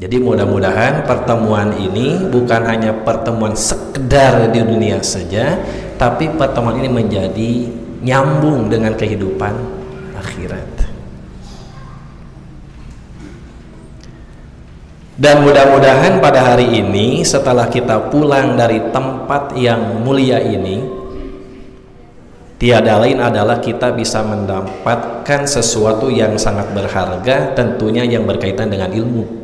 Jadi mudah-mudahan pertemuan ini bukan hanya pertemuan sekedar di dunia saja, tapi pertemuan ini menjadi nyambung dengan kehidupan akhirat. Dan mudah-mudahan pada hari ini setelah kita pulang dari tempat yang mulia ini, tiada lain adalah kita bisa mendapatkan sesuatu yang sangat berharga, tentunya yang berkaitan dengan ilmu.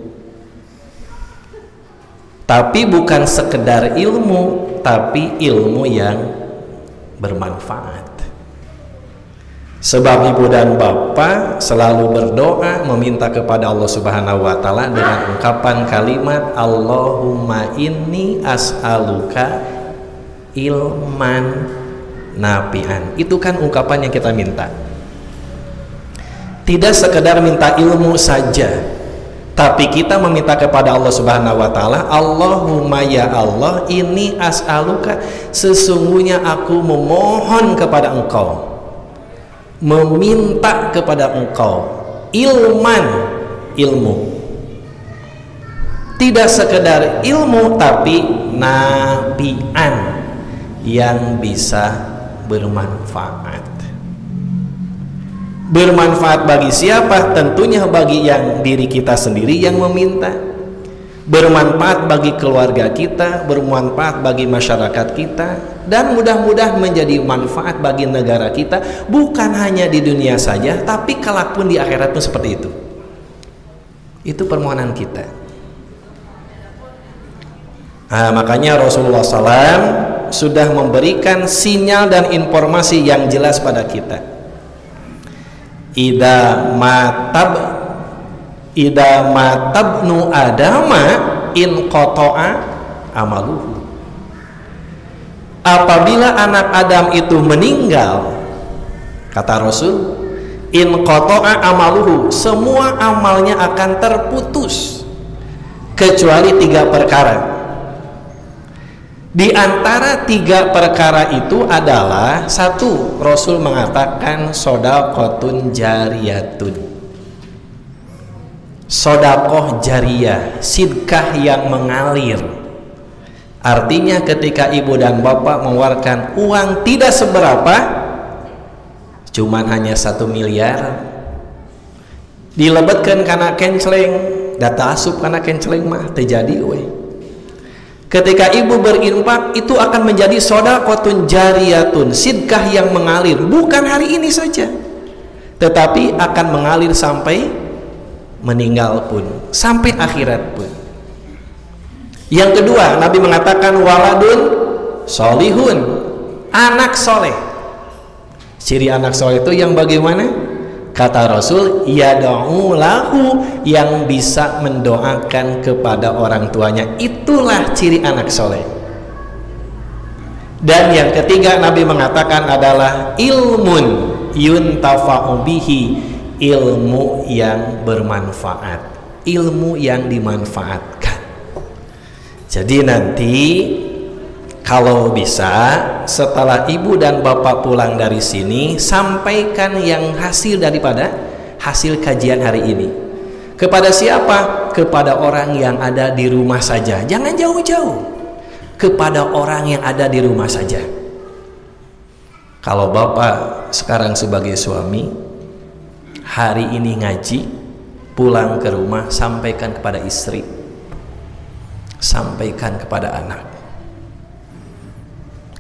Tapi bukan sekedar ilmu, tapi ilmu yang bermanfaat. Sebab ibu dan bapak selalu berdoa meminta kepada Allah Subhanahu wa taala dengan ungkapan kalimat Allahumma inni as'aluka ilman nafi'an. Itu kan ungkapan yang kita minta. Tidak sekedar minta ilmu saja, tapi kita meminta kepada Allah Subhanahu wa taala, Allahumma ya Allah, ini as'aluka, sesungguhnya aku memohon kepada Engkau, meminta kepada Engkau ilman, ilmu. Tidak sekedar ilmu, tapi nafi'an, yang bisa bermanfaat. Bermanfaat bagi siapa? Tentunya bagi yang diri kita sendiri yang meminta. Bermanfaat bagi keluarga kita, bermanfaat bagi masyarakat kita, dan mudah-mudahan menjadi manfaat bagi negara kita, bukan hanya di dunia saja, tapi kelak pun di akhirat pun seperti itu. Itu permohonan kita. Nah, makanya Rasulullah SAW sudah memberikan sinyal dan informasi yang jelas pada kita. Ida matabnu adama in qata'a amaluhu. Apabila anak Adam itu meninggal, kata Rasul, in qata'a amaluhu, semua amalnya akan terputus kecuali 3 perkara. Di antara 3 perkara itu adalah, 1, Rasul mengatakan shadaqatun jariyatun, sedekah jariyah, sedekah yang mengalir. Artinya ketika ibu dan bapak mengeluarkan uang tidak seberapa, cuman hanya 1 miliar, dilebetkan karena kenceleng, data asup karena kenceleng mah terjadi weh. Ketika ibu berinfak, itu akan menjadi shadaqatun jariyatun, sedekah yang mengalir, bukan hari ini saja, tetapi akan mengalir sampai meninggal pun, sampai akhirat pun. Yang kedua, Nabi mengatakan waladun solihun, anak soleh. Ciri anak soleh itu yang bagaimana? Kata Rasul, yad'u lahu, yang bisa mendoakan kepada orang tuanya. Itulah ciri anak soleh. Dan yang ketiga Nabi mengatakan adalah ilmun yuntafa'u bihi, ilmu yang bermanfaat, ilmu yang dimanfaatkan. Jadi nanti kalau bisa setelah ibu dan bapak pulang dari sini, sampaikan yang hasil daripada hasil kajian hari ini. Kepada siapa? Kepada orang yang ada di rumah saja. Jangan jauh-jauh. Kepada orang yang ada di rumah saja. Kalau bapak sekarang sebagai suami, hari ini ngaji, pulang ke rumah, sampaikan kepada istri, sampaikan kepada anak.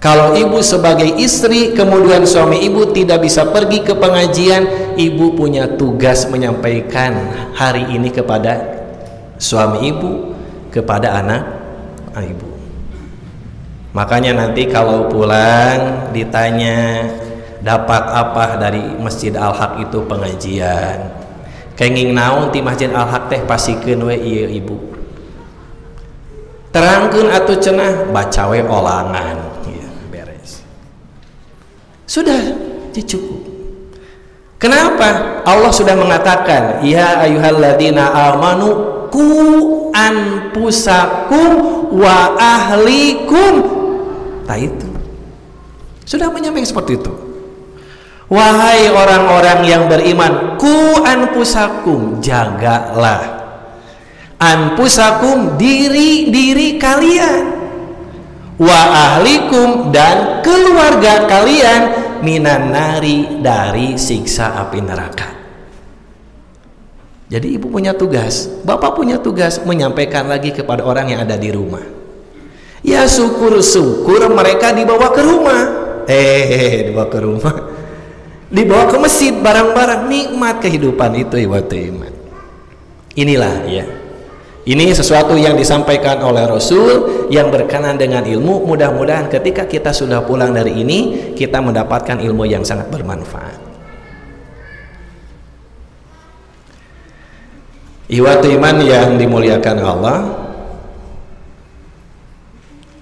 Kalau ibu sebagai istri, kemudian suami ibu tidak bisa pergi ke pengajian, ibu punya tugas menyampaikan hari ini kepada suami ibu, kepada anak ibu. Makanya nanti kalau pulang ditanya dapat apa dari Masjid Al-Haq itu pengajian, kenging naon ti Masjid Al-Haq teh pasikeun we ieu ibu, terangkeun atuh cenah, baca we olangan. Sudah cukup. Kenapa? Allah sudah mengatakan, ya ayyuhalladzina amanu qu anfusakum wa ahlikum. Nah itu sudah menyampaikan seperti itu. Wahai orang-orang yang beriman, qu anfusakum, jagalah anfusakum, diri kalian, wa ahlikum, dan keluarga kalian, minan nari, dari siksa api neraka. Jadi ibu punya tugas, bapak punya tugas menyampaikan lagi kepada orang yang ada di rumah. Ya syukur-syukur mereka dibawa ke rumah. Dibawa ke rumah, dibawa ke masjid barang-barang, nikmat kehidupan itu iman. Inilah ya. Ini sesuatu yang disampaikan oleh Rasul yang berkenan dengan ilmu. Mudah-mudahan ketika kita sudah pulang dari ini, kita mendapatkan ilmu yang sangat bermanfaat. Ikhwatu iman yang dimuliakan Allah,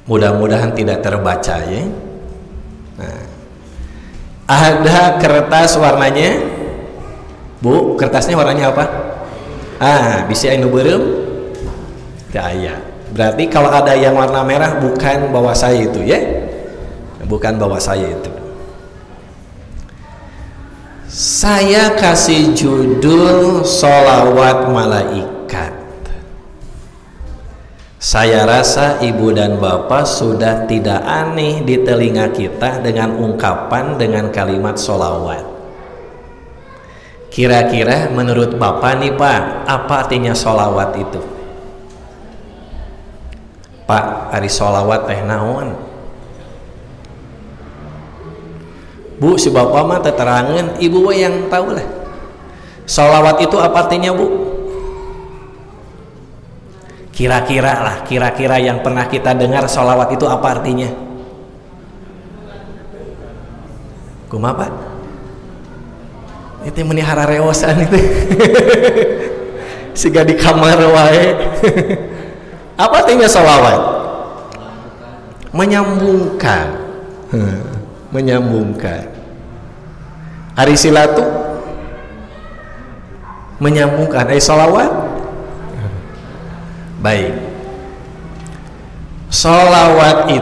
mudah-mudahan tidak terbaca ya. Nah, ada kertas warnanya, Bu, kertasnya warnanya apa? Bisa anu beureum? Ya. Berarti kalau ada yang warna merah bukan bawa saya itu ya. Bukan bawa saya itu. Saya kasih judul Sholawat Malaikat. Saya rasa ibu dan bapak sudah tidak aneh di telinga kita dengan ungkapan, dengan kalimat sholawat. Kira-kira menurut bapak nih Pak, apa artinya sholawat itu? Pak, hari sholawat teh naon? Bu, si bapak mah teterangan, ibu yang tahu lah. Sholawat itu apa artinya Bu? Kira-kira yang pernah kita dengar sholawat itu apa artinya? Kumaha Pak? Itu menihara rewosan itu. Siga di kamar wae. Apa artinya sholawat? Menyambungkan. Menyambungkan. Ari silatu menyambungkan. Sholawat. Baik. Sholawat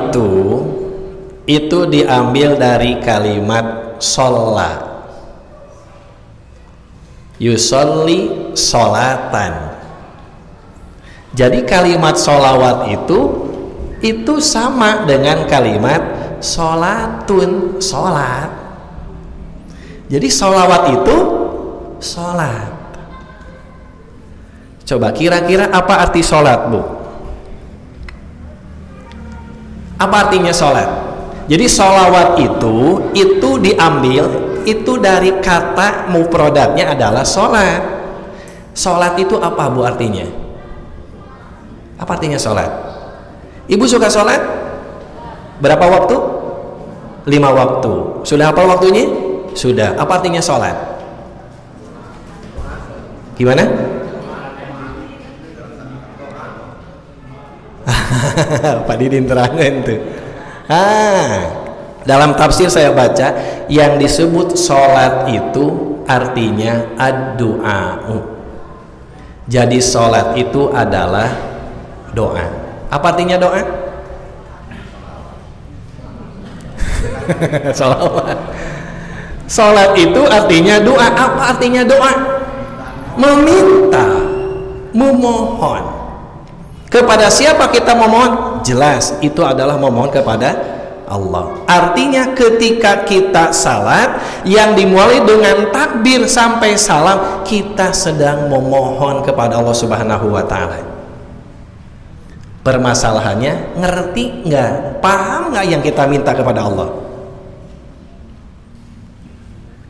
itu diambil dari kalimat sholla. Yusolli sholatan. Jadi kalimat sholawat itu sama dengan kalimat sholatun, sholat. Jadi sholawat itu sholat. Coba kira-kira apa arti sholat Bu? Apa artinya sholat? Jadi sholawat itu diambil itu dari kata mufradatnya adalah sholat. Sholat itu apa Bu artinya? Apa artinya sholat? Ibu suka sholat? Berapa waktu? 5 waktu. Sudah hafal waktunya? Sudah. Apa artinya sholat? Gimana? Pak Didin terangkan tuh. Dalam tafsir saya baca yang disebut sholat itu artinya ad-du'a. Jadi sholat itu adalah doa. Apa artinya doa? Sholawat. Sholat itu artinya doa. Apa artinya doa? Meminta, memohon. Kepada siapa kita memohon? Jelas itu adalah memohon kepada Allah. Artinya ketika kita salat yang dimulai dengan takbir sampai salam, kita sedang memohon kepada Allah Subhanahu wa taala. Permasalahannya, ngerti nggak? Paham nggak yang kita minta kepada Allah?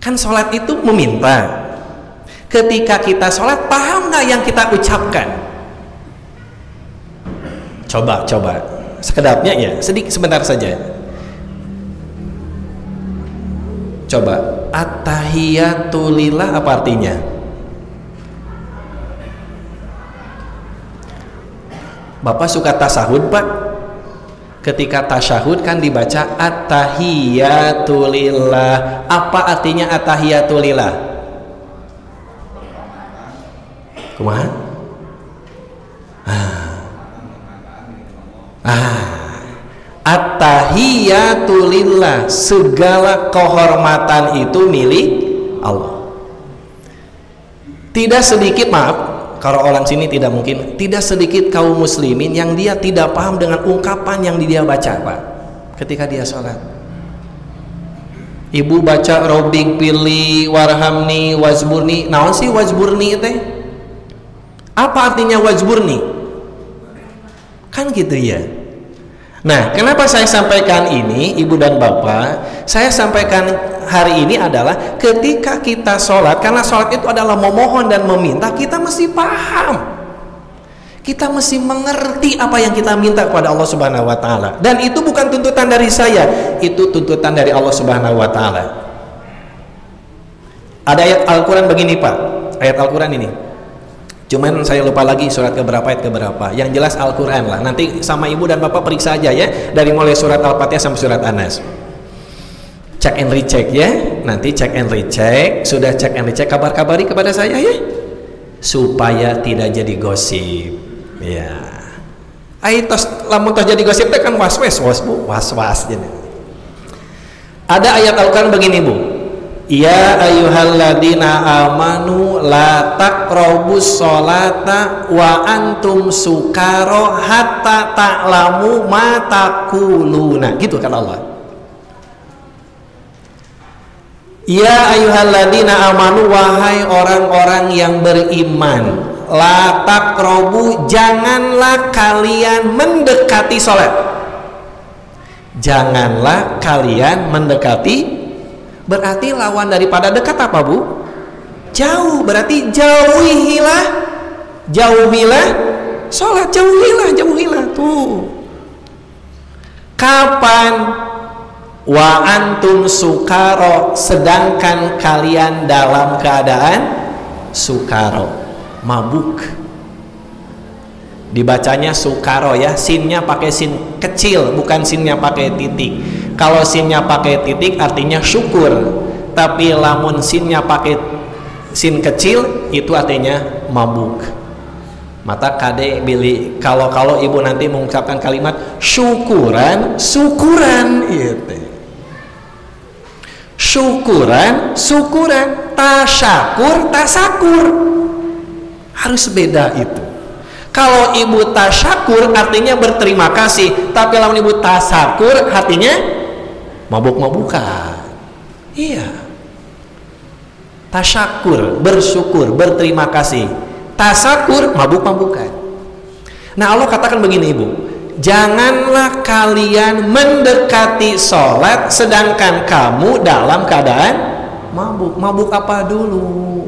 Kan salat itu meminta. Ketika kita salat, paham nggak yang kita ucapkan? Coba sekedapnya ya, sebentar saja. Coba at-tahiyatulillah apa artinya? Bapak suka tasahud Pak? Ketika tasyahud kan dibaca at-tahiyatulillah. Apa artinya at-tahiyatulillah? Kumaha? At-tahiyatulillah, segala kehormatan itu milik Allah. Tidak sedikit, maaf, kalau orang sini tidak mungkin. Tidak sedikit kaum muslimin yang dia tidak paham dengan ungkapan yang dia baca, Pak, ketika dia sholat. Ibu baca Robbik pilih warhamni wazburni. Naon sih wazburni teh? Apa artinya wazburni? Kan gitu ya. Nah, kenapa saya sampaikan ini, Ibu dan Bapak? Saya sampaikan hari ini adalah ketika kita sholat, karena sholat itu adalah memohon dan meminta, kita mesti paham. Kita mesti mengerti apa yang kita minta kepada Allah Subhanahu wa Ta'ala. Dan itu bukan tuntutan dari saya, itu tuntutan dari Allah Subhanahu wa Ta'ala. Ada ayat Al-Quran begini, Pak. Ayat Al-Quran ini, cuman saya lupa lagi surat keberapa, ayat keberapa. Yang jelas Al-Quran lah. Nanti sama Ibu dan Bapak periksa aja ya, dari mulai surat Al-Fatihah sampai surat An-Nas. Cek and recheck ya. Nanti cek and recheck. Sudah cek and recheck, kabar-kabari kepada saya ya, supaya tidak jadi gosip ya. Ayo tos, lamun tos jadi gosip teh kan was-was jadi. Ada ayat Al-Quran begini, Bu. Ya ayyuhalladzina amanu la taqrabus sholata wa antum sukara hatta ta'lamu ma taquluna. Gitu kan Allah. Ya ayyuhalladzina amanu, wahai orang-orang yang beriman, la taqrabu, janganlah kalian mendekati sholat. Janganlah kalian mendekati, berarti lawan daripada dekat apa, Bu? Jauh. Berarti jauhilah sholat, jauhilah tuh. Kapan? Wa antum sukaro, sedangkan kalian dalam keadaan sukaro, mabuk. Dibacanya sukaro ya, sinnya pakai sin kecil, bukan sinnya pakai titik. Kalau sinnya pakai titik artinya syukur, tapi lamun sinnya pakai sin kecil itu artinya mabuk. Mata kade bili, kalau Ibu nanti mengucapkan kalimat syukuran itu. Syukuran, tasakur harus beda itu. Kalau Ibu tasyakur artinya berterima kasih, tapi kalau Ibu tasakur artinya mabuk-mabukan. Iya. Tasyakur, bersyukur, berterima kasih. Tasakur, mabuk-mabukan. Nah, Allah katakan begini, Ibu, janganlah kalian mendekati sholat sedangkan kamu dalam keadaan mabuk. Mabuk apa dulu?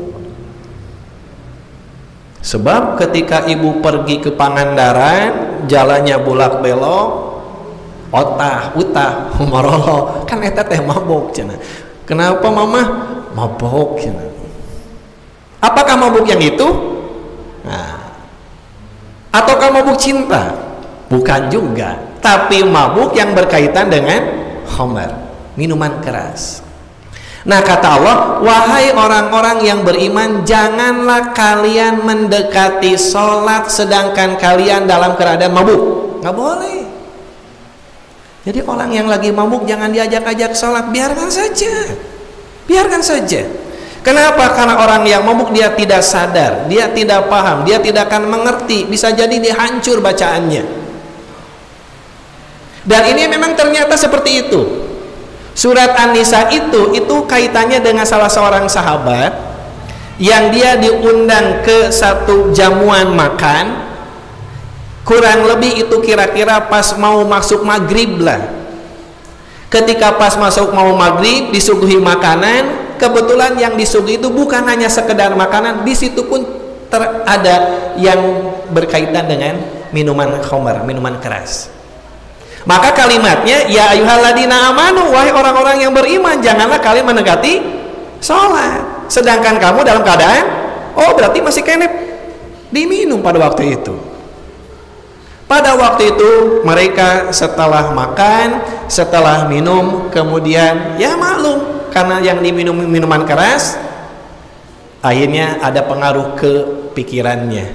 Sebab ketika Ibu pergi ke Pangandaran, jalannya bulak belok, utah marolo, kan eta teh mabuk cenah. Kenapa Mama? Mabuk cenah. Apakah mabuk yang itu? Nah, ataukah mabuk cinta? Bukan juga, tapi mabuk yang berkaitan dengan khamar, minuman keras. Nah, kata Allah, wahai orang-orang yang beriman, janganlah kalian mendekati sholat sedangkan kalian dalam keadaan mabuk. Nggak boleh. Jadi orang yang lagi mabuk jangan diajak-ajak sholat, biarkan saja. Kenapa? Karena orang yang mabuk dia tidak sadar, dia tidak paham, dia tidak akan mengerti, bisa jadi dia hancur bacaannya. Dan ini memang ternyata seperti itu. Surat An-Nisa itu kaitannya dengan salah seorang sahabat yang dia diundang ke satu jamuan makan, kurang lebih itu kira-kira pas mau masuk maghrib lah. Ketika pas masuk mau maghrib disuguhi makanan, kebetulan yang disuguhi itu bukan hanya sekedar makanan, di situ pun ada yang berkaitan dengan minuman khamar, minuman keras. Maka kalimatnya, ya ayyuhalladzina amanu, wahai orang-orang yang beriman, janganlah kalian mendekati sholat sedangkan kamu dalam keadaan, berarti masih kenep diminum pada waktu itu. Pada waktu itu mereka setelah makan, setelah minum, kemudian ya maklum, karena yang diminum minuman keras, akhirnya ada pengaruh ke pikirannya,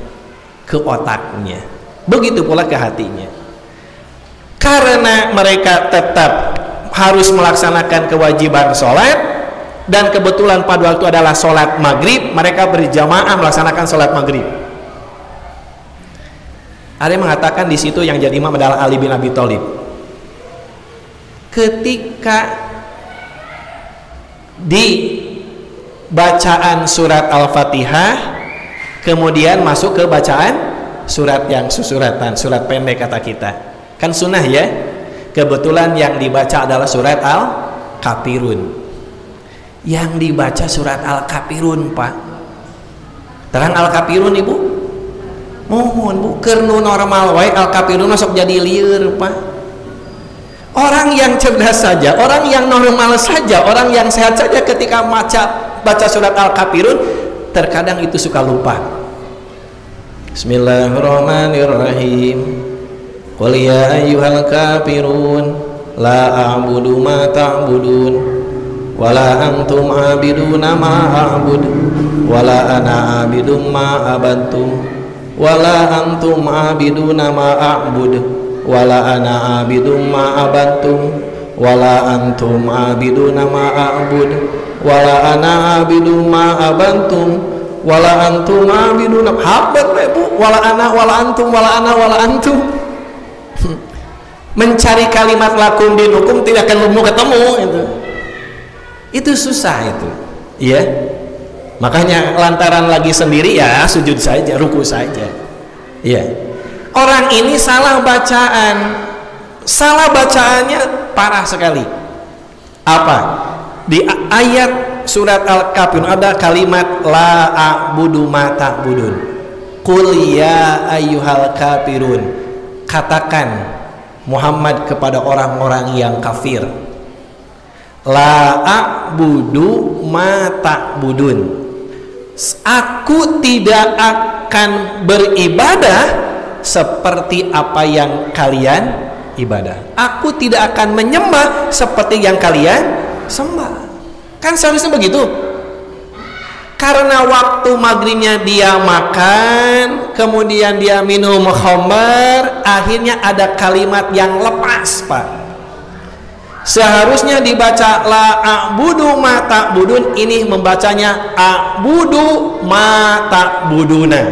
ke otaknya, begitu pula ke hatinya. Karena mereka tetap harus melaksanakan kewajiban sholat, dan kebetulan pada waktu adalah sholat maghrib, mereka berjamaah melaksanakan sholat maghrib. Ada yang mengatakan di situ yang jadi imam adalah Ali bin Abi Thalib. Ketika di bacaan surat Al-Fatihah, kemudian masuk ke bacaan surat yang susuratan, surat pendek kata kita. Kan sunnah ya. Kebetulan yang dibaca adalah surat Al-Kafirun. Yang dibaca surat Al-Kafirun, Pak. Terang Al-Kafirun Ibu? Mohon Bu, kernu normal wae Al-Kafirun masuk jadi lieur, Pak. Orang yang cerdas saja, orang yang normal saja, orang yang sehat saja ketika baca surat Al-Kafirun terkadang itu suka lupa. Bismillahirrahmanirrahim. Qul ya ayyuhal kafirun la a'budu ma ta'budun wala antum 'abiduna ma a'budu wala ana 'abidum ma abattum wala antum 'abiduna ma a'budu wala ana abidum ma abattum wala antum abiduna ma a'bud wala ana abidum ma abattum wala antum abiduna habat Bu, wala ana wala antum wala ana wala antum. Mencari kalimat lakum dinukum tidak akan ketemu itu susah itu ya. Makanya lantaran lagi sendiri ya sujud saja, ruku saja ya. Orang ini salah bacaannya parah sekali. Apa? Di ayat surat Al-Kafirun ada kalimat la a'budu ma ta'budun. Qul ya ayyuhal kafirun. Katakan Muhammad kepada orang-orang yang kafir. La a'budu ma ta'budun. Aku tidak akan beribadah seperti apa yang kalian ibadah. Aku tidak akan menyembah seperti yang kalian sembah. Kan seharusnya begitu. Karena waktu maghribnya dia makan, kemudian dia minum khamar, akhirnya ada kalimat yang lepas, Pak. Seharusnya dibaca la a'budu ma ta'budun, ini membacanya a'budu ma ta'buduna.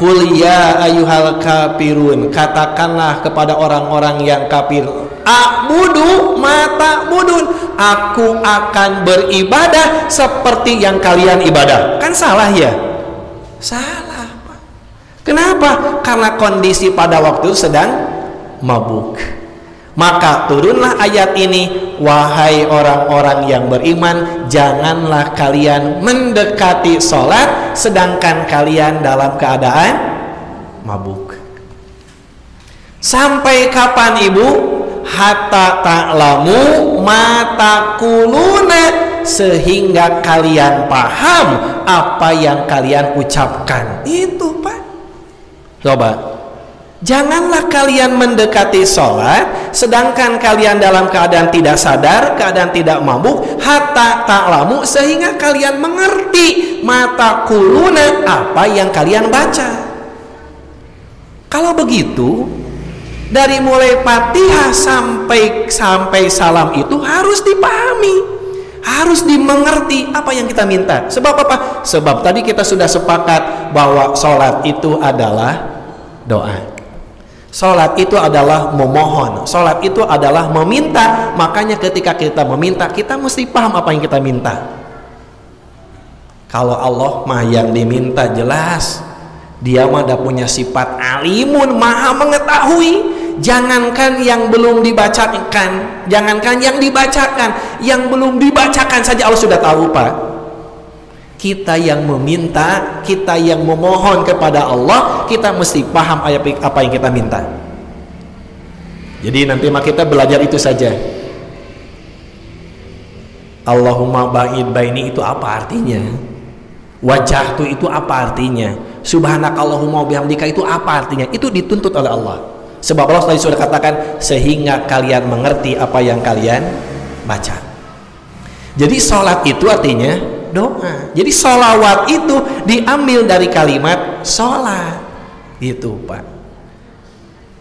Qul ya ayyuhal kafirun, katakanlah kepada orang-orang yang kafir, a'budu ma ta'budun, aku akan beribadah seperti yang kalian ibadah. Kan salah ya? Salah, Pak. Kenapa? Karena kondisi pada waktu itu sedang mabuk. Maka turunlah ayat ini, wahai orang-orang yang beriman, janganlah kalian mendekati sholat sedangkan kalian dalam keadaan mabuk. Sampai kapan Ibu? Hatta ta'lamu ma taquluna, sehingga kalian paham apa yang kalian ucapkan. Itu Pak. Coba, janganlah kalian mendekati sholat sedangkan kalian dalam keadaan tidak sadar, keadaan tidak mabuk. Hatta ta'lamu, sehingga kalian mengerti mata kuluna, apa yang kalian baca. Kalau begitu, dari mulai Fatihah sampai salam itu harus dipahami, harus dimengerti apa yang kita minta. Sebab apa? Sebab tadi kita sudah sepakat bahwa sholat itu adalah doa. Sholat itu adalah memohon, sholat itu adalah meminta. Makanya ketika kita meminta, kita mesti paham apa yang kita minta. Kalau Allah mah yang diminta jelas, dia mah ada punya sifat alimun, maha mengetahui. Jangankan yang belum dibacakan, jangankan yang dibacakan, yang belum dibacakan saja Allah sudah tahu, Pak. Kita yang meminta, kita yang memohon kepada Allah, kita mesti paham apa yang kita minta. Jadi nanti mah kita belajar itu saja. Allahumma ba'id baini itu apa artinya? Wajahtu itu apa artinya? Subhanakallahumma bihamdika itu apa artinya? Itu dituntut oleh Allah. Sebab Allah tadi sudah katakan, sehingga kalian mengerti apa yang kalian baca. Jadi sholat itu artinya doa. Jadi sholawat itu diambil dari kalimat sholat. Itu Pak.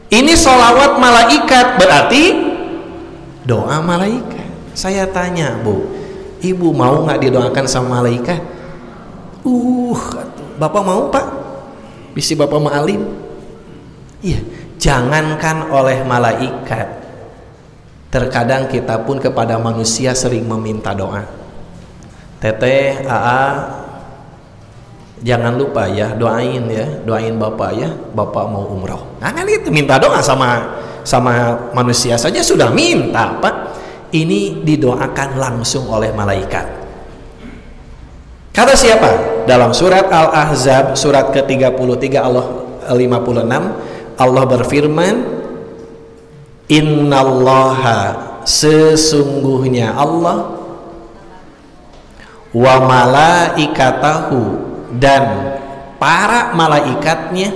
Ini sholawat malaikat, berarti doa malaikat. Saya tanya, Bu, Ibu mau nggak didoakan sama malaikat? Bapak mau, Pak? Bisi Bapak ma'alim. Iya, jangankan oleh malaikat, terkadang kita pun kepada manusia sering meminta doa. Teteh, Aa, jangan lupa ya, doain bapak ya, bapak mau umroh. Nah kan itu minta doa sama manusia saja sudah minta, Pak. Ini didoakan langsung oleh malaikat. Kata siapa? Dalam surat Al-Ahzab surat ke-33 Allah 56, Allah berfirman, Innallaha, sesungguhnya Allah, wa malaikatahu, dan para malaikatnya,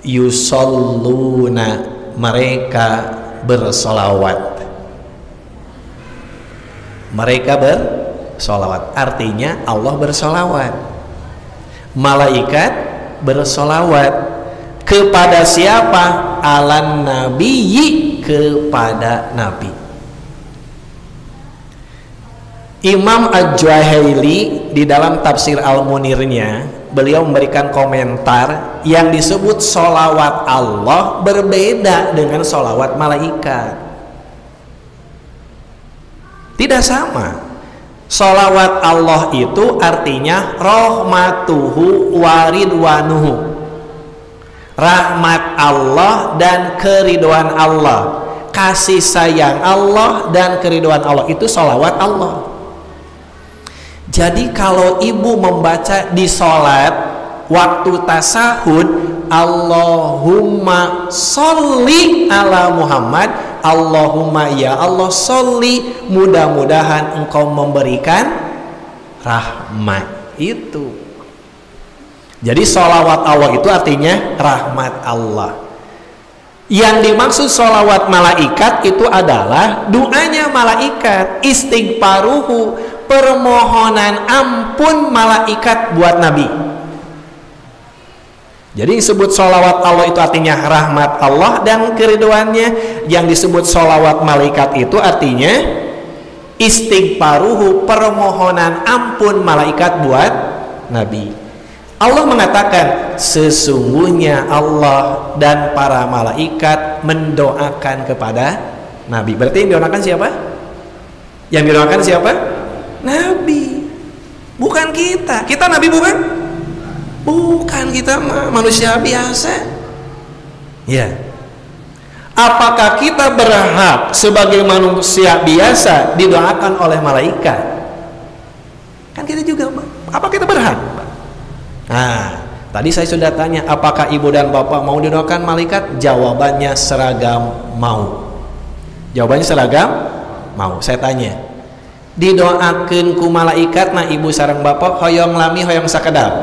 yusalluna, mereka bersolawat. Mereka bersolawat, artinya Allah bersolawat, malaikat bersolawat kepada siapa? Alan nabiyyi, kepada nabi. Imam Al-Juhaili di dalam tafsir Al-Munirnya, beliau memberikan komentar yang disebut solawat Allah berbeda dengan solawat malaikat. Tidak sama. Solawat Allah itu artinya rahmatuhu waridwanuhu, rahmat Allah dan keridhaan Allah, kasih sayang Allah dan keridhaan Allah, itu solawat Allah. Jadi kalau ibu membaca di sholat waktu tasahud, Allahumma sholli ala Muhammad, Allahumma ya Allah sholli, mudah-mudahan engkau memberikan rahmat. Itu jadi sholawat Allah itu artinya rahmat Allah. Yang dimaksud sholawat malaikat itu adalah doanya malaikat, istighfaruhu, permohonan ampun malaikat buat Nabi. Jadi disebut sholawat Allah itu artinya rahmat Allah dan keridhoannya. Yang disebut sholawat malaikat itu artinya istighfaruhu, permohonan ampun malaikat buat Nabi. Allah mengatakan sesungguhnya Allah dan para malaikat mendoakan kepada Nabi. Berarti yang didoakan siapa? Yang didoakan siapa? Nabi, bukan kita. Kita Nabi bukan? Bukan, kita manusia biasa. Ya. Apakah kita berhak sebagai manusia biasa didoakan oleh malaikat? Kan kita juga. Apa kita berhak? Nah, tadi saya sudah tanya, apakah ibu dan bapak mau didoakan malaikat? Jawabannya seragam mau. Jawabannya seragam mau. Saya tanya, didoakan ku malaikat na ibu sareng bapak hoyong lami hoyong sakedap?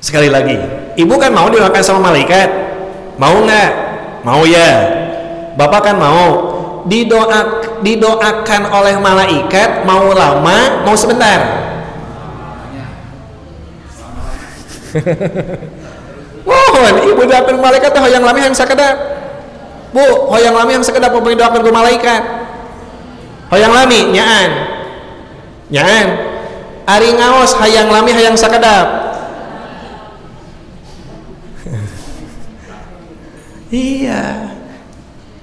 Sekali lagi, ibu kan mau didoakan sama malaikat? Mau nggak? Mau ya. Bapak kan mau. Didoakan oleh malaikat mau lama, mau sebentar? Mohon ibu doakan malaikat tuh hoyong lami hoyong sakedap. Bu, hoyong lami yang sekedap apa doakan ku malaikat? Hoyong lami nyaan. Nyaan. Ari ngaos hayang lami hayang sakedap. Iya,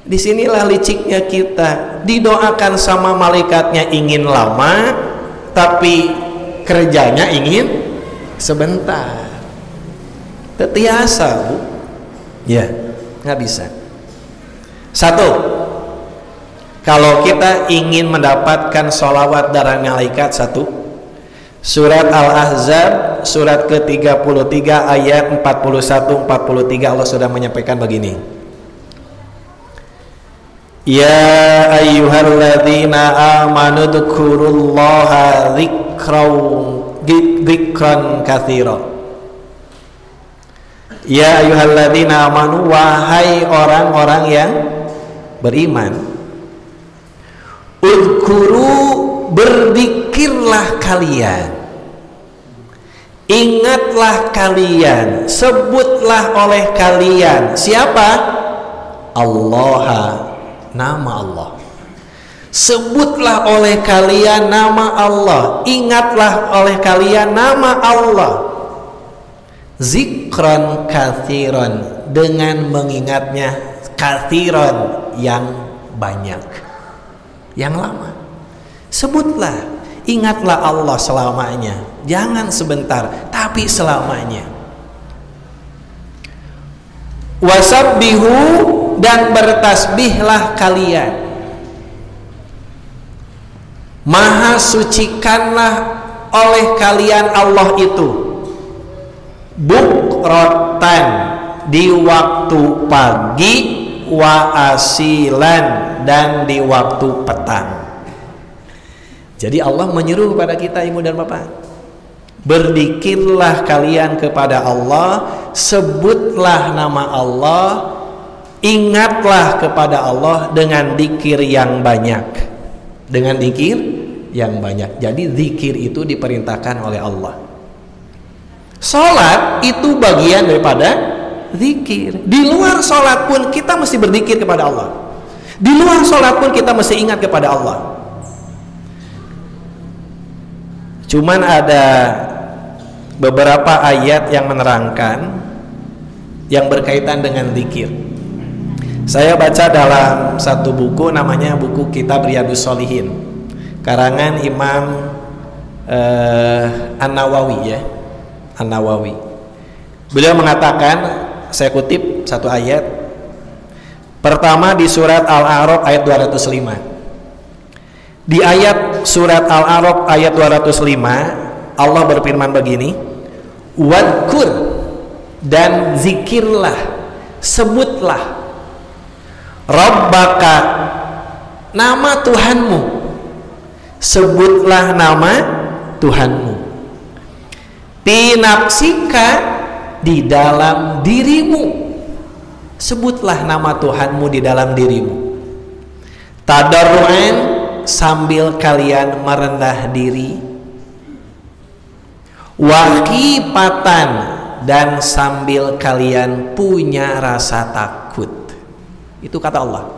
disinilah liciknya kita. Didoakan sama malaikatnya ingin lama, tapi kerjanya ingin sebentar. Tetiasa, Bu. Ya, nggak bisa. Satu, kalau kita ingin mendapatkan sholawat dari malaikat, satu, surat Al-Ahzab surat ke-33 ayat 41-43 Allah sudah menyampaikan begini. Ya ayyuhalladzina amanu dzkurullaha dzikran katsira. Ya ayyuhalladzina amanu, wahai orang-orang yang beriman, udhkuru, berzikirlah kalian, ingatlah kalian, sebutlah oleh kalian siapa? Allah, nama Allah. Sebutlah oleh kalian nama Allah, ingatlah oleh kalian nama Allah. zikron kathiron, dengan mengingatnya kathiron, yang banyak, yang lama. Sebutlah, ingatlah Allah selamanya, jangan sebentar, tapi selamanya. Wasabbihu, dan bertasbihlah kalian, maha sucikanlah oleh kalian Allah itu, bukrotan, di waktu pagi, wa asilan, dan di waktu petang. Jadi Allah menyuruh kepada kita, ibu dan bapak, berzikirlah kalian kepada Allah, sebutlah nama Allah, ingatlah kepada Allah dengan zikir yang banyak, dengan zikir yang banyak. Jadi zikir itu diperintahkan oleh Allah. Salat itu bagian daripada zikir. Di luar salat pun kita mesti berzikir kepada Allah. Di luar salat pun kita mesti ingat kepada Allah. Cuman ada beberapa ayat yang menerangkan yang berkaitan dengan zikir. Saya baca dalam satu buku, namanya buku Kitab Riyadhus Shalihin, karangan Imam An-Nawawi, ya, An-Nawawi. Beliau mengatakan, saya kutip satu ayat. Pertama di surat Al-A'raf ayat 205. Di ayat surat Al-A'raf ayat 205, Allah berfirman begini, wadkur, dan zikirlah, sebutlah, Rabbaka, nama Tuhanmu, sebutlah nama Tuhanmu, pinapsika, di dalam dirimu, sebutlah nama Tuhanmu di dalam dirimu, tadarruan, sambil kalian merendah diri, waqifatan, dan sambil kalian punya rasa takut. Itu kata Allah.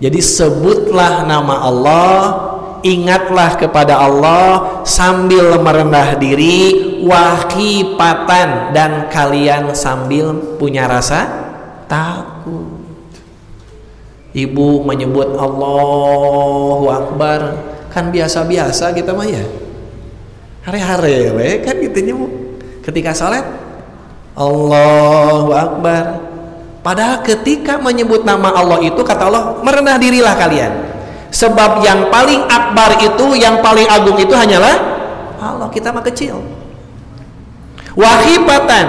Jadi sebutlah nama Allah, ingatlah kepada Allah sambil merendah diri, waqifatan, dan kalian sambil punya rasa takut. Ibu menyebut Allahu Akbar kan biasa-biasa kita mah ya, hari-hari we kan gitunya Bu. Ketika salat Allahu Akbar, padahal ketika menyebut nama Allah itu kata Allah, merendah dirilah kalian, sebab yang paling akbar itu, yang paling agung itu hanyalah Allah, kita mah kecil. Waqifatan,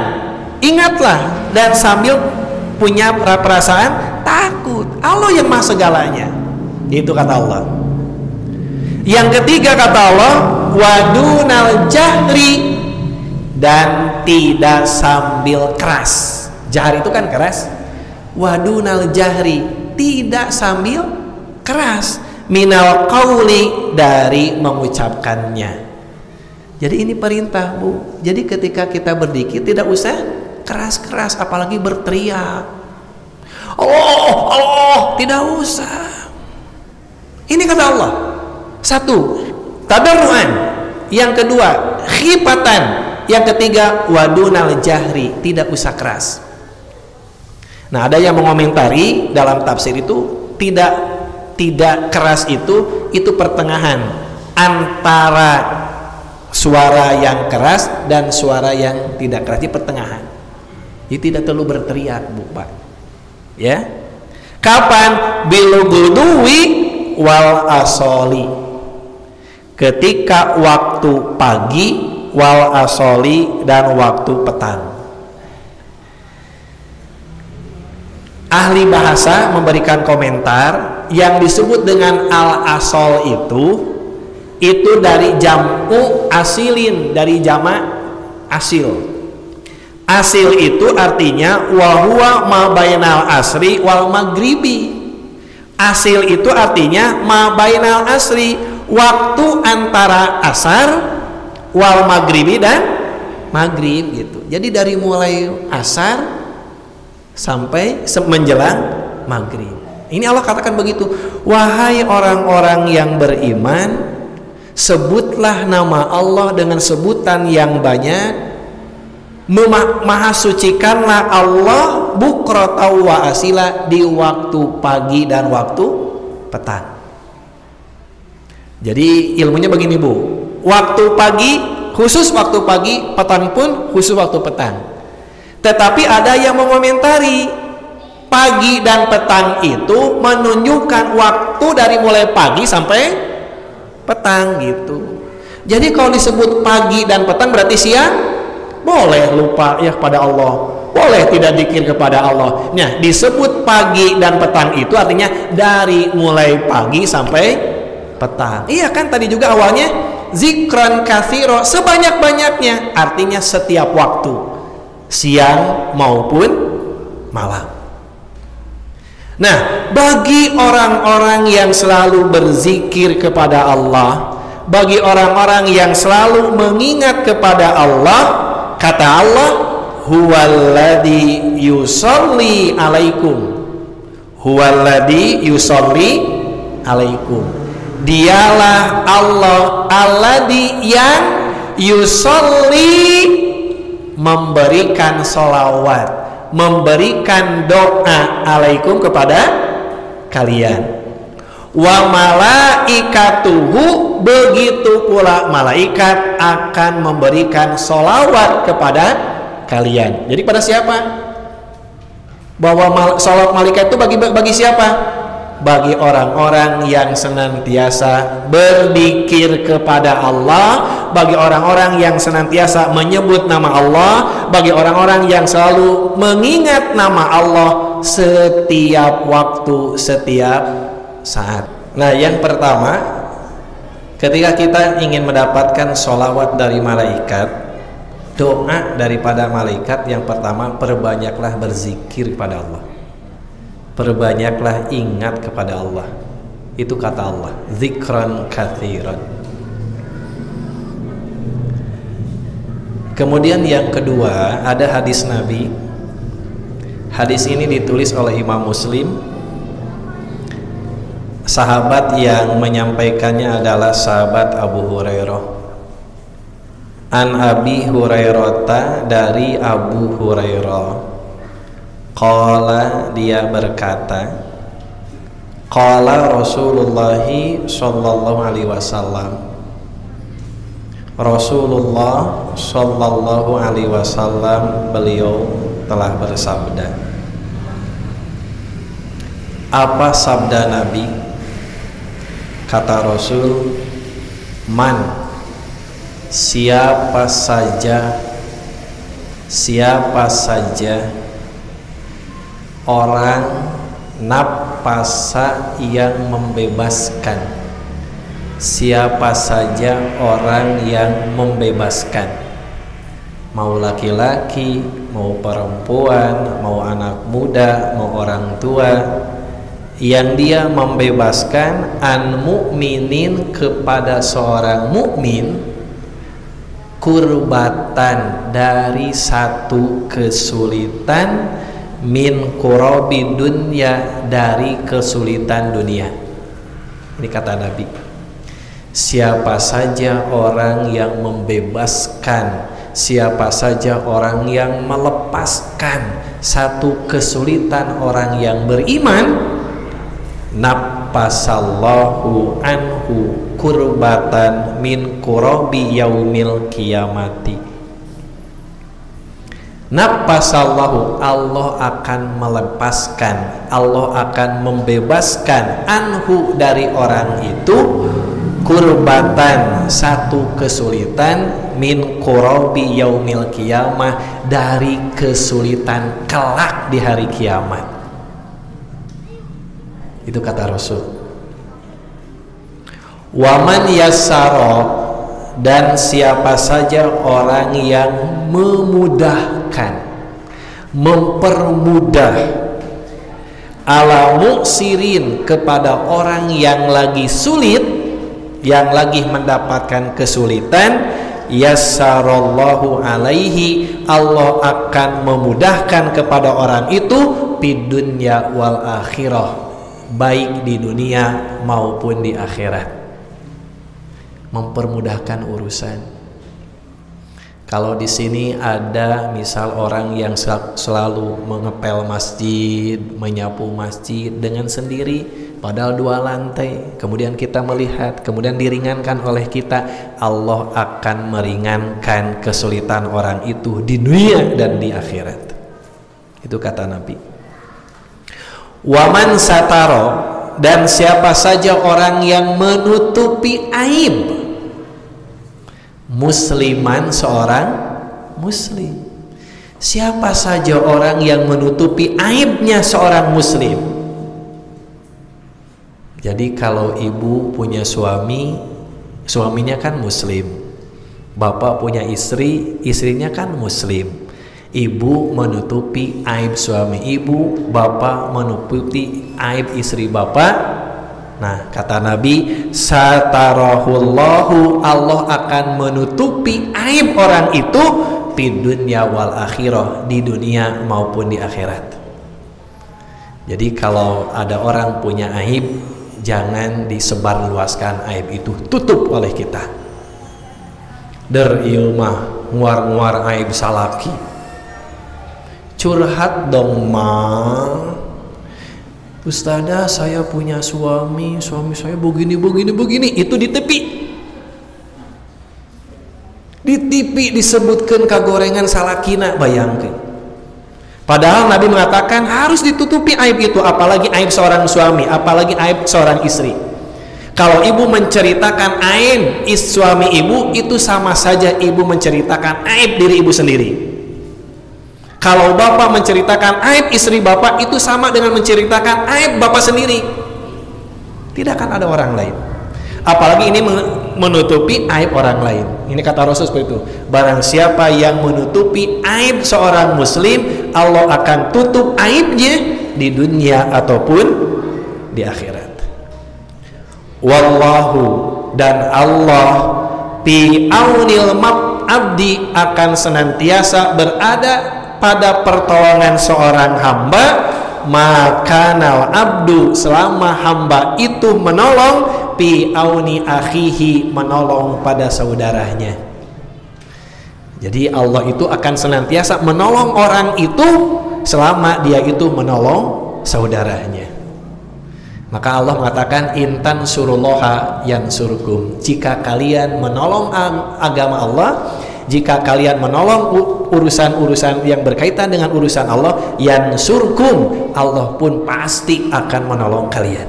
ingatlah, dan sambil punya perasaan takut, Allah yang maha segalanya. Itu kata Allah. Yang ketiga kata Allah, wadunal jahri, dan tidak sambil keras. Jahri itu kan keras. Wadunal jahri, tidak sambil keras, minal qauli, dari mengucapkannya. Jadi ini perintah Bu. Jadi ketika kita berzikir tidak usah keras-keras, apalagi berteriak Allah, Allah, tidak usah. Ini kata Allah. Satu, tadarruan. Yang kedua, khifatan. Yang ketiga, wadunal jahri, tidak usah keras. Nah, ada yang mengomentari dalam tafsir itu tidak keras itu pertengahan antara suara yang keras dan suara yang tidak keras, di pertengahan. Jadi tidak perlu berteriak Bu Pak. Ya. Kapan? Bilugudwi wal asoli. Ketika waktu pagi, wal asoli, dan waktu petang. Ahli bahasa memberikan komentar, yang disebut dengan al-asol itu dari jam'u asilin, dari jamak asil. Asil itu artinya wahuwa ma bainal asri wal maghribi. Asil itu artinya ma bainal asri, waktu antara asar wal maghribi, dan maghrib gitu. Jadi dari mulai asar sampai menjelang maghrib. Ini Allah katakan begitu. Wahai orang-orang yang beriman, sebutlah nama Allah dengan sebutan yang banyak, Maha sucikanlah Allah bukratan wa asila, di waktu pagi dan waktu petang. Jadi ilmunya begini Bu, waktu pagi khusus waktu pagi, petang pun khusus waktu petang. Tetapi ada yang mengomentari pagi dan petang itu menunjukkan waktu dari mulai pagi sampai petang gitu. Jadi kalau disebut pagi dan petang berarti siang boleh lupa ya kepada Allah, boleh tidak dzikir kepada Allah. Nah, disebut pagi dan petang itu artinya dari mulai pagi sampai petang. Iya kan, tadi juga awalnya zikran katsiro, sebanyak-banyaknya, artinya setiap waktu, siang maupun malam. Nah, bagi orang-orang yang selalu berzikir kepada Allah, bagi orang-orang yang selalu mengingat kepada Allah, kata Allah, huwallazi yusolli alaikum, huwallazi yusolli alaikum, dialah Allah alladzi yang yusolli, memberikan sholawat, memberikan doa alaikum kepada kalian. Wa malaikatuhu, begitu pula malaikat akan memberikan sholawat kepada kalian. Jadi pada siapa? Bahwa sholawat malaikat itu bagi siapa? Bagi orang-orang yang senantiasa berzikir kepada Allah, bagi orang-orang yang senantiasa menyebut nama Allah, bagi orang-orang yang selalu mengingat nama Allah setiap waktu, setiap saat. Nah, yang pertama, ketika kita ingin mendapatkan sholawat dari malaikat, doa daripada malaikat, yang pertama, perbanyaklah berzikir kepada Allah, perbanyaklah ingat kepada Allah. Itu kata Allah, zikran katsiran. Kemudian yang kedua, ada hadis Nabi. Hadis ini ditulis oleh Imam Muslim. Sahabat yang menyampaikannya adalah sahabat Abu Hurairah. An Abi Hurairah, dari Abu Hurairah. Qala, dia berkata, qala Rasulullah sallallahu alaihi wasallam, Rasulullah sallallahu alaihi wasallam, beliau telah bersabda. Apa sabda Nabi? Kata Rasul, man, siapa saja orang napasa yang membebaskan, siapa saja orang yang membebaskan, mau laki-laki, mau perempuan, mau anak muda, mau orang tua, yang dia membebaskan an mukminin, kepada seorang mukmin, kurbatan, dari satu kesulitan, min kurabi dunya, dari kesulitan dunia. Ini kata Nabi, siapa saja orang yang membebaskan, siapa saja orang yang melepaskan satu kesulitan orang yang beriman, napasallahu anhu kurbatan min kurabi yaumil qiyamati. Napasallahu, Allah akan melepaskan, Allah akan membebaskan, anhu, dari orang itu, kurbatan, satu kesulitan, min kurabi yaumil qiyamah, dari kesulitan kelak di hari kiamat. Itu kata Rasul. Waman yassara, dan siapa saja orang yang memudahkan, mempermudah, ala muksirin, kepada orang yang lagi sulit, yang lagi mendapatkan kesulitan, yassarallahu alaihi, Allah akan memudahkan kepada orang itu, fid dunya wal akhirah, baik di dunia maupun di akhirat. Mempermudahkan urusan. Kalau di sini ada misal orang yang selalu mengepel masjid, menyapu masjid dengan sendiri, padahal 2 lantai, kemudian kita melihat, kemudian diringankan oleh kita, Allah akan meringankan kesulitan orang itu di dunia dan di akhirat. Itu kata Nabi. Waman sataro, dan siapa saja orang yang menutupi aib musliman, seorang muslim. Siapa saja orang yang menutupi aibnya seorang muslim. Jadi kalau ibu punya suami, suaminya kan muslim. Bapak punya istri, istrinya kan muslim. Ibu menutupi aib suami ibu, bapak menutupi aib istri bapak. Nah, kata Nabi, satarahullahu, Allah akan menutupi aib orang itu di dunia wal akhirah, di dunia maupun di akhirat. Jadi kalau ada orang punya aib, jangan disebarluaskan aib itu, tutup oleh kita. Der ieu mah nguar-nguar aib salaki. Curhat dong mah. Ustazah, saya punya suami saya begini, itu di TV disebutkan kagorengan salakina, bayangkan. Padahal Nabi mengatakan harus ditutupi aib itu, apalagi aib seorang suami, apalagi aib seorang istri. Kalau ibu menceritakan aib suami ibu, itu sama saja ibu menceritakan aib diri ibu sendiri. Kalau bapak menceritakan aib istri bapak, itu sama dengan menceritakan aib bapak sendiri. Tidak akan ada orang lain. Apalagi ini menutupi aib orang lain. Ini kata Rasul seperti itu. Barang siapa yang menutupi aib seorang muslim, Allah akan tutup aibnya di dunia ataupun di akhirat. Wallahu, dan Allah fi aunil abdi, akan senantiasa berada pada pertolongan seorang hamba, makanal abdu, selama hamba itu menolong, fi auni akhihi, menolong pada saudaranya. Jadi Allah itu akan senantiasa menolong orang itu selama dia itu menolong saudaranya. Maka Allah mengatakan, intan surullaha yansurkum, jika kalian menolong agama Allah, jika kalian menolong urusan-urusan yang berkaitan dengan urusan Allah, yansurkum, Allah pun pasti akan menolong kalian.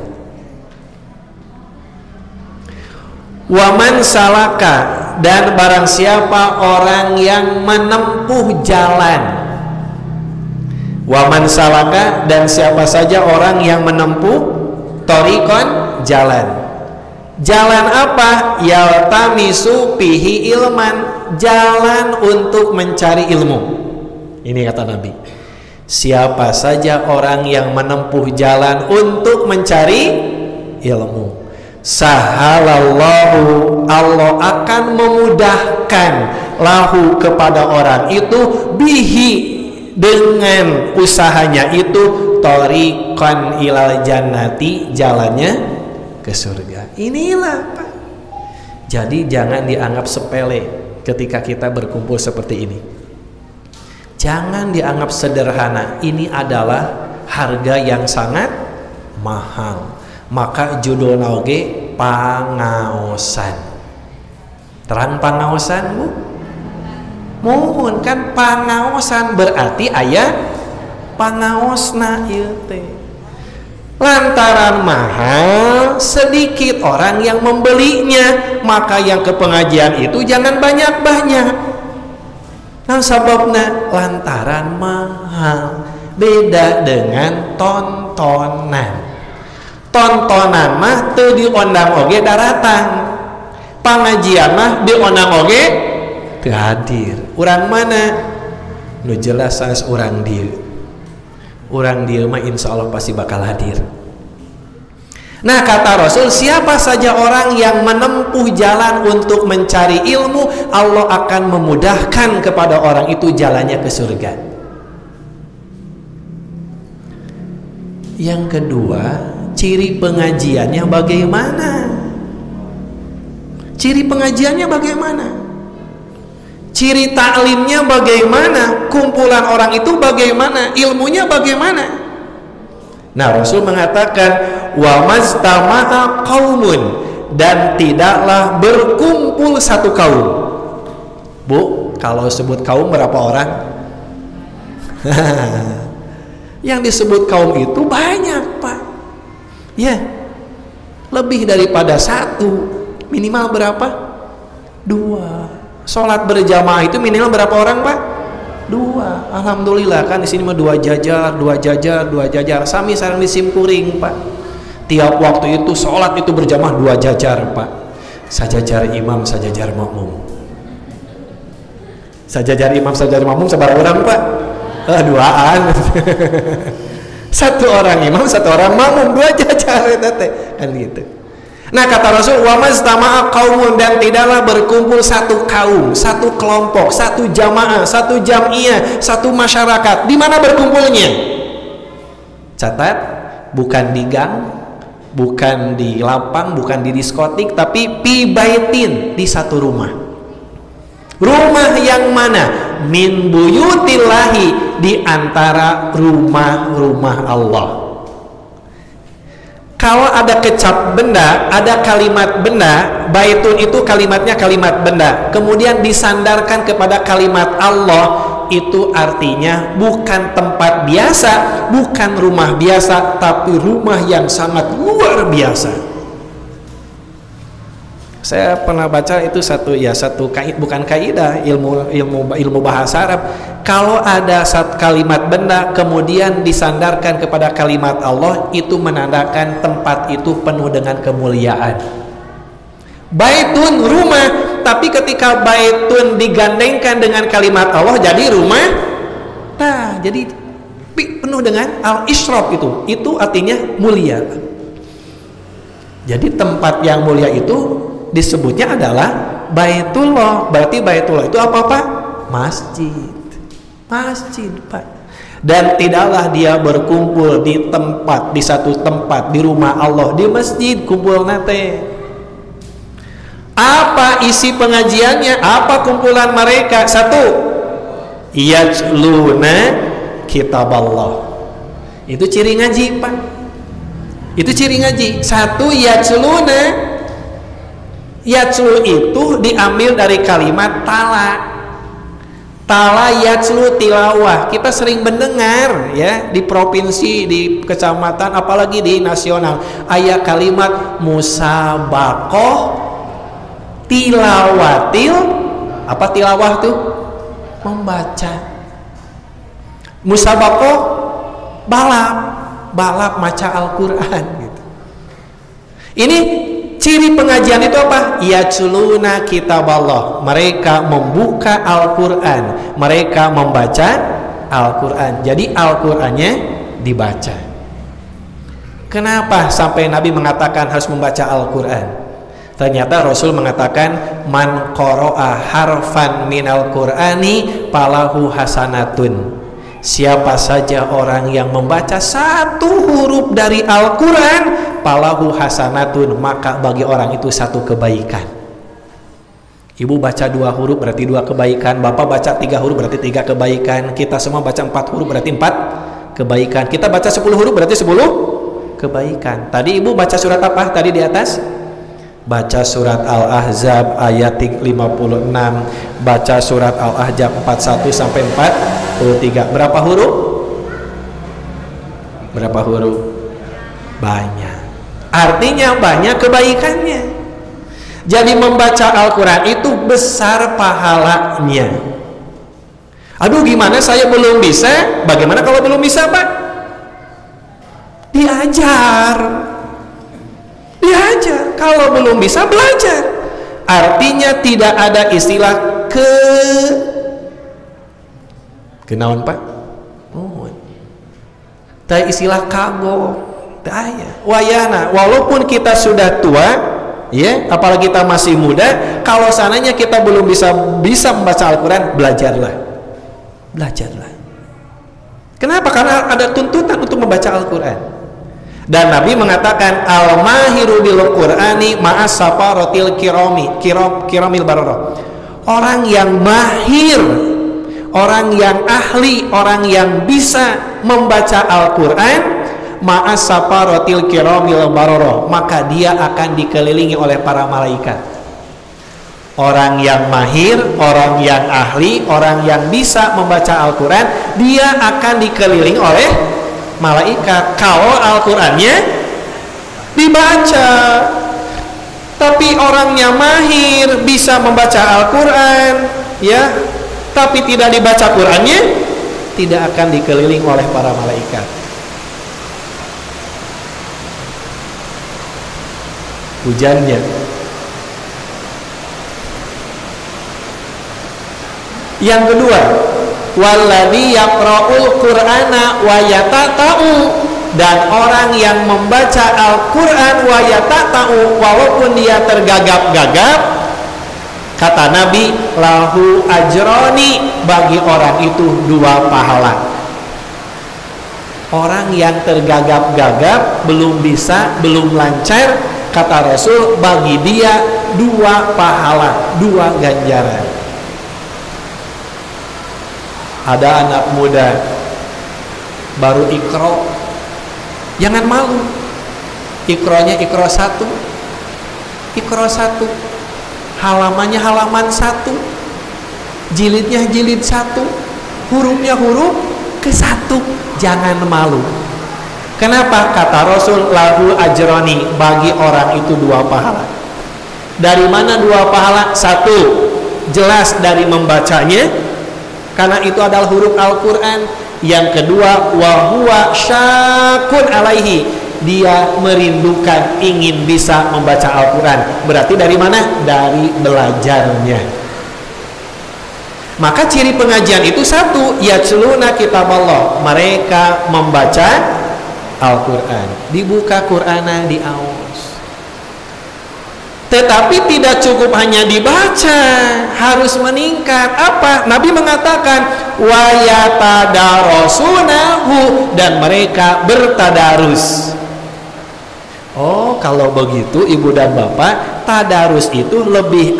Waman salaka, dan barang siapa orang yang menempuh jalan. Waman salaka, dan siapa saja orang yang menempuh torikon, jalan. Jalan apa? Yaltamisu pihi ilman, jalan untuk mencari ilmu. Ini kata Nabi, siapa saja orang yang menempuh jalan untuk mencari ilmu, sahalallahu, Allah akan memudahkan lahu, kepada orang itu, bihi, dengan usahanya itu, tariqan ilal jannati, jalannya ke surga. Inilah Pak. Jadi jangan dianggap sepele ketika kita berkumpul seperti ini. Jangan dianggap sederhana. Ini adalah harga yang sangat mahal. Maka judul oge pangaosan. Terang pangaosan, Bu? Mohon kan pangaosan berarti aya pangaosna ieu teh. Lantaran mahal, sedikit orang yang membelinya, maka yang ke pengajian itu jangan banyak-banyak. Nah sebabnya lantaran mahal. Beda dengan tontonan. Tontonan mah teu diondang oge daratang, pengajian mah diondang oge teu hadir. Urang mana? Nu jelas sanes urang dieu. Orang dia mah insya Allah pasti bakal hadir. Nah kata Rasul, siapa saja orang yang menempuh jalan untuk mencari ilmu, Allah akan memudahkan kepada orang itu jalannya ke surga. Yang kedua, ciri pengajiannya bagaimana? Ciri pengajiannya bagaimana? Ciri taklimnya bagaimana? Kumpulan orang itu bagaimana? Ilmunya bagaimana? Nah, Rasul mengatakan wa maztama'a qaumun, dan tidaklah berkumpul satu kaum. Bu, kalau sebut kaum berapa orang? Yang disebut kaum itu banyak, Pak. Ya, lebih daripada satu. Minimal berapa? 2. Sholat berjamaah itu minimal berapa orang, Pak? 2. Alhamdulillah kan di sini mah 2 jajar. Sami sareng di Simkuring, Pak. Tiap waktu itu sholat itu berjamaah 2 jajar, Pak. Sajajar imam, sajajar makmum. Sajajar imam, sajajar makmum sebar orang, Pak? 2an. 1 orang imam, 1 orang makmum, 2 jajar kan gitu. Nah, kata Rasul, wa maztama'a qaumun, dan tidaklah berkumpul satu kaum, satu kelompok, satu jamaah, satu jam'iyah, satu masyarakat. Di mana berkumpulnya? Catat, bukan di gang, bukan di lapang, bukan di diskotik, tapi fi baitin, di satu rumah. Rumah yang mana? Min buyutillahi, di antara rumah-rumah Allah. Kalau ada kecap benda, ada kalimat benda, baitun itu kalimatnya kalimat benda, kemudian disandarkan kepada kalimat Allah, itu artinya bukan tempat biasa, bukan rumah biasa, tapi rumah yang sangat luar biasa. Saya pernah baca itu satu bukan kaidah, ilmu bahasa Arab. Kalau ada satu kalimat benda kemudian disandarkan kepada kalimat Allah, itu menandakan tempat itu penuh dengan kemuliaan. Baitun, rumah, tapi ketika baitun digandengkan dengan kalimat Allah jadi rumah. Nah, jadi penuh dengan al-isyraf, itu artinya mulia. Jadi tempat yang mulia itu disebutnya adalah Baitullah. Berarti Baitullah itu apa, Pak? Masjid, Pak. Dan tidaklah dia berkumpul di tempat, di satu tempat, di rumah Allah, di masjid kumpul nate. Apa isi pengajiannya? Apa kumpulan mereka? 1, yajluna kitaballah. Itu ciri ngaji, Pak. Itu ciri ngaji. 1, yajluna. Yajlu itu diambil dari kalimat tala. Tala yajlu tilawah. Kita sering mendengar ya di provinsi, di kecamatan, apalagi di nasional, ayat kalimat musabaqoh tilawatil. Apa tilawah tuh? Membaca. Musabaqoh balap maca Al-Qur'an gitu. Ini ciri pengajian itu apa? Yajluna kitaballah. Mereka membuka Al-Quran, mereka membaca Al-Quran. Jadi Al-Qurannya dibaca. Kenapa sampai Nabi mengatakan harus membaca Al-Quran? Ternyata Rasul mengatakan man qara'a harfan minal Qur'ani falahu hasanatun. Siapa saja orang yang membaca 1 huruf dari Al-Quran, falahu hasanatun, maka bagi orang itu 1 kebaikan. Ibu baca 2 huruf berarti 2 kebaikan, bapak baca 3 huruf berarti 3 kebaikan, kita semua baca 4 huruf berarti 4 kebaikan, kita baca 10 huruf berarti 10 kebaikan. Tadi ibu baca surat apa tadi di atas? Baca surat Al-Ahzab ayat 56, baca surat Al-Ahzab 41 sampai 43. Berapa huruf? Berapa huruf? Banyak. Artinya banyak kebaikannya. Jadi membaca Al-Quran itu besar pahalanya. Aduh, gimana saya belum bisa? Bagaimana kalau belum bisa, Pak? Diajar. Kalau belum bisa, belajar. Artinya tidak ada istilah kenaon, Pak? Tak istilah kagok. Wayana, walaupun kita sudah tua, ya, apalagi kita masih muda, kalau sananya kita belum bisa membaca Al-Quran, belajarlah. Kenapa? Karena ada tuntutan untuk membaca Al-Quran. Dan Nabi mengatakan al-mahiru bil Qur'ani ma'as safaratil kiramil bararah. orang yang mahir, orang yang ahli, orang yang bisa membaca Al-Quran, ma'as saparatil kiramil bararah, maka dia akan dikelilingi oleh para malaikat. Orang yang mahir, orang yang ahli, orang yang bisa membaca Al-Quran, dia akan dikelilingi oleh malaikat kalau Al-Qurannya dibaca. Tapi orangnya mahir, bisa membaca Al-Quran, ya, tapi tidak dibaca Qurannya, tidak akan dikelilingi oleh para malaikat. Hujannya. Yang kedua, walladzi yaqra'ul qur'ana wa yatata'u, dan orang yang membaca Al-Quran wa yatata'u, walaupun dia tergagap-gagap, kata Nabi, lahu ajroni, bagi orang itu 2 pahala. Orang yang tergagap-gagap, belum bisa, belum lancar, kata Rasul, bagi dia 2 pahala, 2 ganjaran. Ada anak muda baru ikro, jangan malu. Ikronya ikro 1, halamannya halaman 1, jilidnya jilid 1, hurufnya huruf ke-1. Jangan malu. Kenapa? Kata Rasul, lahu ajroni, bagi orang itu 2 pahala. Dari mana 2 pahala? 1, jelas dari membacanya, karena itu adalah huruf Al-Quran. Yang kedua, wa huwa syakun alaihi, dia merindukan, ingin bisa membaca Al-Quran. Berarti dari mana? Dari belajarnya. Maka ciri pengajian itu 1, yatsluna kitab Allah, mereka membaca Al-Quran, dibuka Qur'ana di aus. Tetapi tidak cukup hanya dibaca, harus meningkat. Apa? Nabi mengatakan wa yatadarasunahu, dan mereka bertadarus. Oh, kalau begitu Ibu dan Bapak, tadarus itu lebih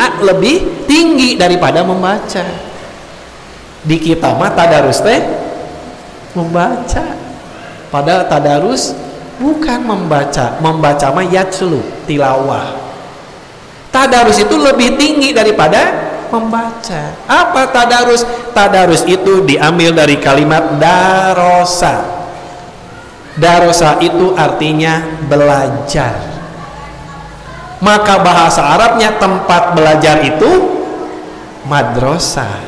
tinggi daripada membaca. Di kita mah tadarus teh membaca, padahal tadarus bukan membaca. Membaca mah yatslu, tilawah. Tadarus itu lebih tinggi daripada membaca. Apa tadarus? Tadarus itu diambil dari kalimat darosa. Darosa itu artinya belajar. Maka bahasa Arabnya tempat belajar itu madrasah.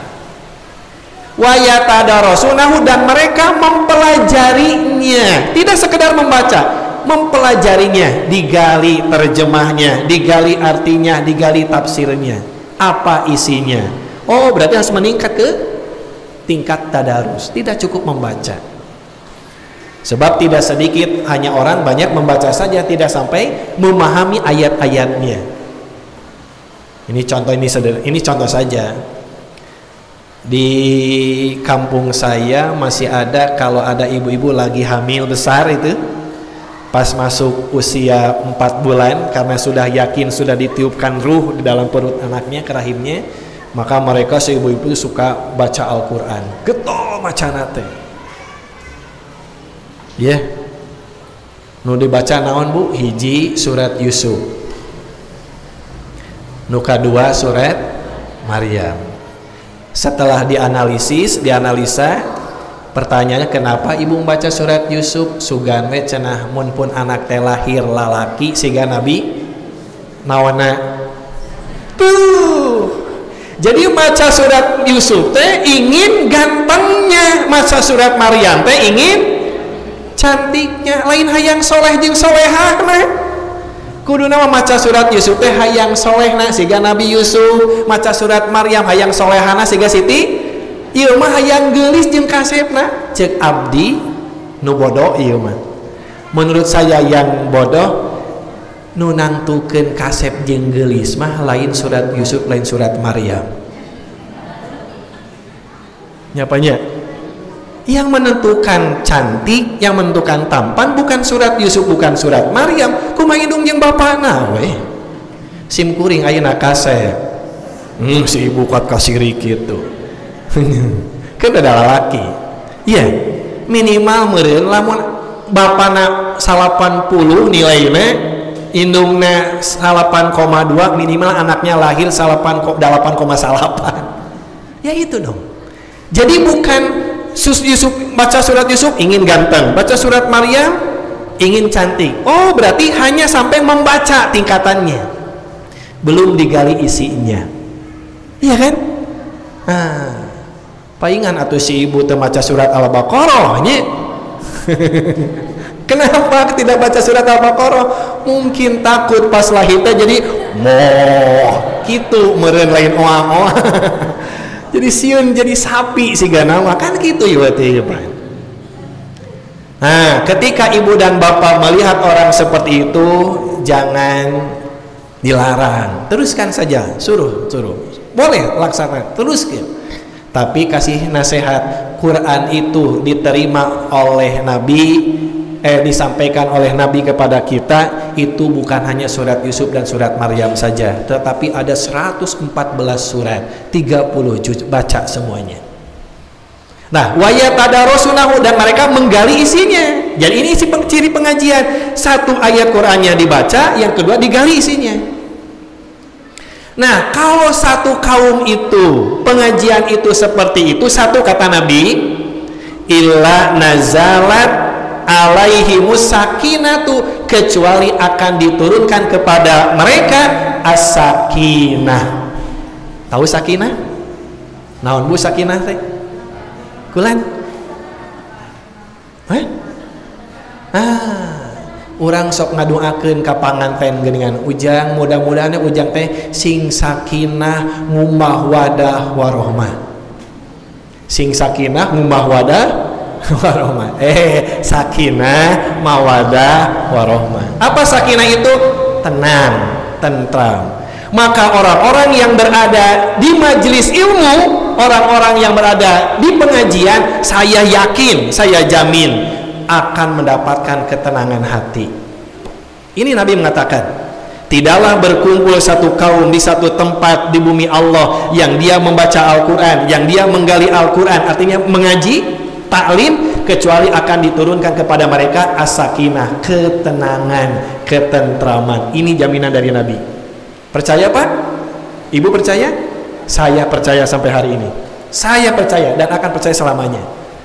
Wa yatadarasunahu, dan mereka mempelajarinya. Tidak sekedar membaca, mempelajarinya, digali terjemahnya, digali artinya, digali tafsirnya, apa isinya. Oh, berarti harus meningkat ke tingkat tadarus, tidak cukup membaca. Sebab tidak sedikit hanya orang banyak membaca saja, tidak sampai memahami ayat-ayatnya. Ini contoh saja. Di kampung saya masih ada, kalau ada ibu-ibu lagi hamil besar itu, pas masuk usia 4 bulan, karena sudah yakin sudah ditiupkan ruh di dalam perut anaknya, ke rahimnya, maka mereka si ibu-ibu suka baca Al-Quran. Getol macana teh. Ya. Nu dibaca naon Bu? Hiji surat Yusuf. Nu kadua surat Maryam. Setelah dianalisa, pertanyaannya, kenapa ibu membaca surat Yusuf? Sugan we cenah mun pun anak teh lahir lalaki siga Nabi nawana tuh. Jadi baca surat Yusuf teh ingin gantengnya, maca surat Maryam teh ingin cantiknya. Lain hayang soleh jeung solehahna. Kudu nama maca surat Yusuf teh hayang solehna siga Nabi Yusuf, maca surat Maryam hayang solehana siga Siti. Ieu mah hayang geulis jeung kasepna. Ceuk abdi nu bodoh ieu mah. Menurut saya yang bodoh nu nangtukeun kasep jeung geulis mah lain surat Yusuf, lain surat Maryam. Nyapanya? Yang menentukan cantik, yang menentukan tampan bukan surat Yusuf, bukan surat Maryam. Kumaha indung jeung bapana we. Sim kuring ayeuna kasep. Si ibu kuat kasih gitu. Kan ada laki. Iya, minimal meureun lamun bapana 80 nilainya, indungna 8,2, minimal anaknya lahir 8,8. Ya itu dong. Jadi bukan Yusuf baca surat Yusuf ingin ganteng, baca surat Maryam ingin cantik. Oh, berarti hanya sampai membaca tingkatannya, belum digali isinya. Iya kan? Paingan atau si ibu terbaca surat Al-Baqarah nya. Kenapa tidak baca surat Al-Baqarah? Mungkin takut pas lahirnya jadi moh gitu, meureun lain oa-oa. Jadi sieun jadi sapi si ganawa kan gitu ya teh. Nah, ketika ibu dan bapak melihat orang seperti itu, jangan dilarang, teruskan saja, suruh, boleh laksanakan, teruskan. Tapi kasih nasihat. Quran itu diterima oleh Nabi, disampaikan oleh Nabi kepada kita, itu bukan hanya surat Yusuf dan surat Maryam saja, tetapi ada 114 surat, 30 juz, baca semuanya. Nah, wayatadarosunahu, dan mereka menggali isinya. Jadi ini ciri pengajian, satu ayat Qurannya dibaca, yang kedua digali isinya. Nah, kalau satu kaum itu pengajian itu seperti itu, satu kata Nabi, illa nazalat alaihimus sakinatu, kecuali akan diturunkan kepada mereka as-sakinah. Tahu sakinah? Naon bu sakinah teh? Kulan? Urang sok ngadoakeun ka panganten geuningan ujang, mudah-mudahan ujang teh sing sakinah ngumah wadah warahmah. Sing sakinah ngumah wadah warahmah. Sakinah mawadah warahmah. Apa sakinah itu? Tenang, tentram. Maka orang-orang yang berada di majelis ilmu, orang-orang yang berada di pengajian, saya yakin, saya jamin akan mendapatkan ketenangan hati. Ini Nabi mengatakan, tidaklah berkumpul satu kaum di satu tempat di bumi Allah yang dia membaca Al-Quran, yang dia menggali Al-Quran, artinya mengaji, taklim, kecuali akan diturunkan kepada mereka as-sakinah, ketenangan, ketentraman. Ini jaminan dari Nabi. Percaya Pak? Ibu percaya? Saya percaya sampai hari ini. Saya percaya dan akan percaya selamanya.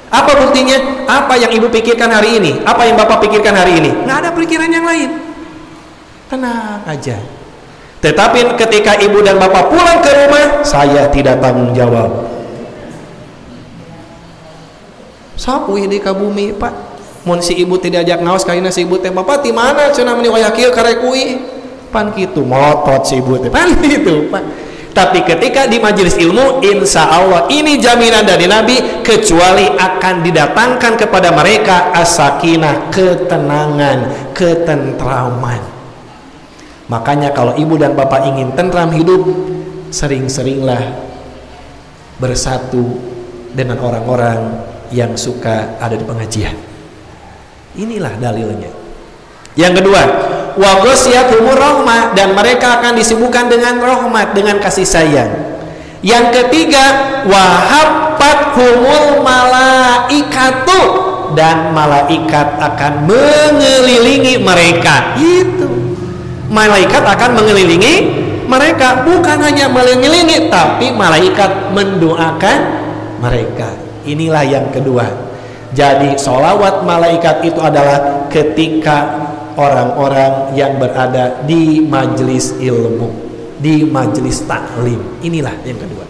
Apa buktinya? Apa yang ibu pikirkan hari ini? Apa yang bapak pikirkan hari ini? Nggak ada pikiran yang lain. Tenang aja. Tetapi ketika ibu dan bapak pulang ke rumah, saya tidak tanggung jawab. Sapu di kabumi Pak. Mun si ibu tidak ajak ngaos kaina si ibu teh bapak di mana cenah meni wayah kieu karek kuy. Pan kitu motot si ibu teh. Pan kitu Pak. Tapi ketika di majelis ilmu, insya Allah ini jaminan dari Nabi, kecuali akan didatangkan kepada mereka as-sakinah, ketenangan, ketentraman. Makanya kalau ibu dan bapak ingin tentram hidup, sering-seringlah bersatu dengan orang-orang yang suka ada di pengajian. Inilah dalilnya. Yang kedua, wa ghasyiyatuhumur rahmah, dan mereka akan disibukkan dengan rahmat, dengan kasih sayang. Yang ketiga, wa haffathumul malaikatu, dan malaikat akan mengelilingi mereka. Itu malaikat akan mengelilingi mereka, bukan hanya mengelilingi, tapi malaikat mendoakan mereka. Inilah yang kedua. Jadi sholawat malaikat itu adalah ketika orang-orang yang berada di majelis ilmu, di majelis taklim. Inilah yang kedua.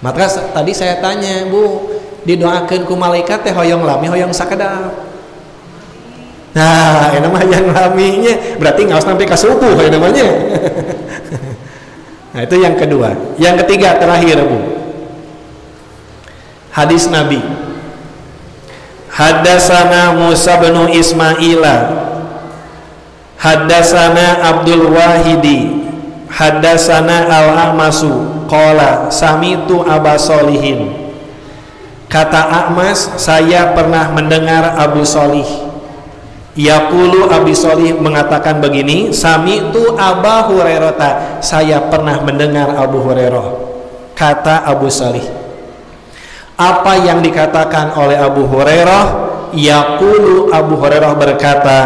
Maka tadi saya tanya, Bu, didoakeun ku malaikat teh hoyong lami hoyong sakedap. Nah, ini mah yang laminya berarti nggak usah sampai ke subuh ya namanya. Nah, itu yang kedua. Yang ketiga terakhir, Bu. Hadis Nabi. Haddasana Musa bin Ismaila, haddasana Abdul Wahidi, haddasana Al-A'masu, qala samitu Aba Solihin. Kata A'mas, saya pernah mendengar Abu Solih Yaqulu Abi Sholih mengatakan begini, sami'tu Aba Hurairah, saya pernah mendengar Abu Hurairah. Kata Abu Sholih, apa yang dikatakan oleh Abu Hurairah? Yaqulu Abu Hurairah berkata,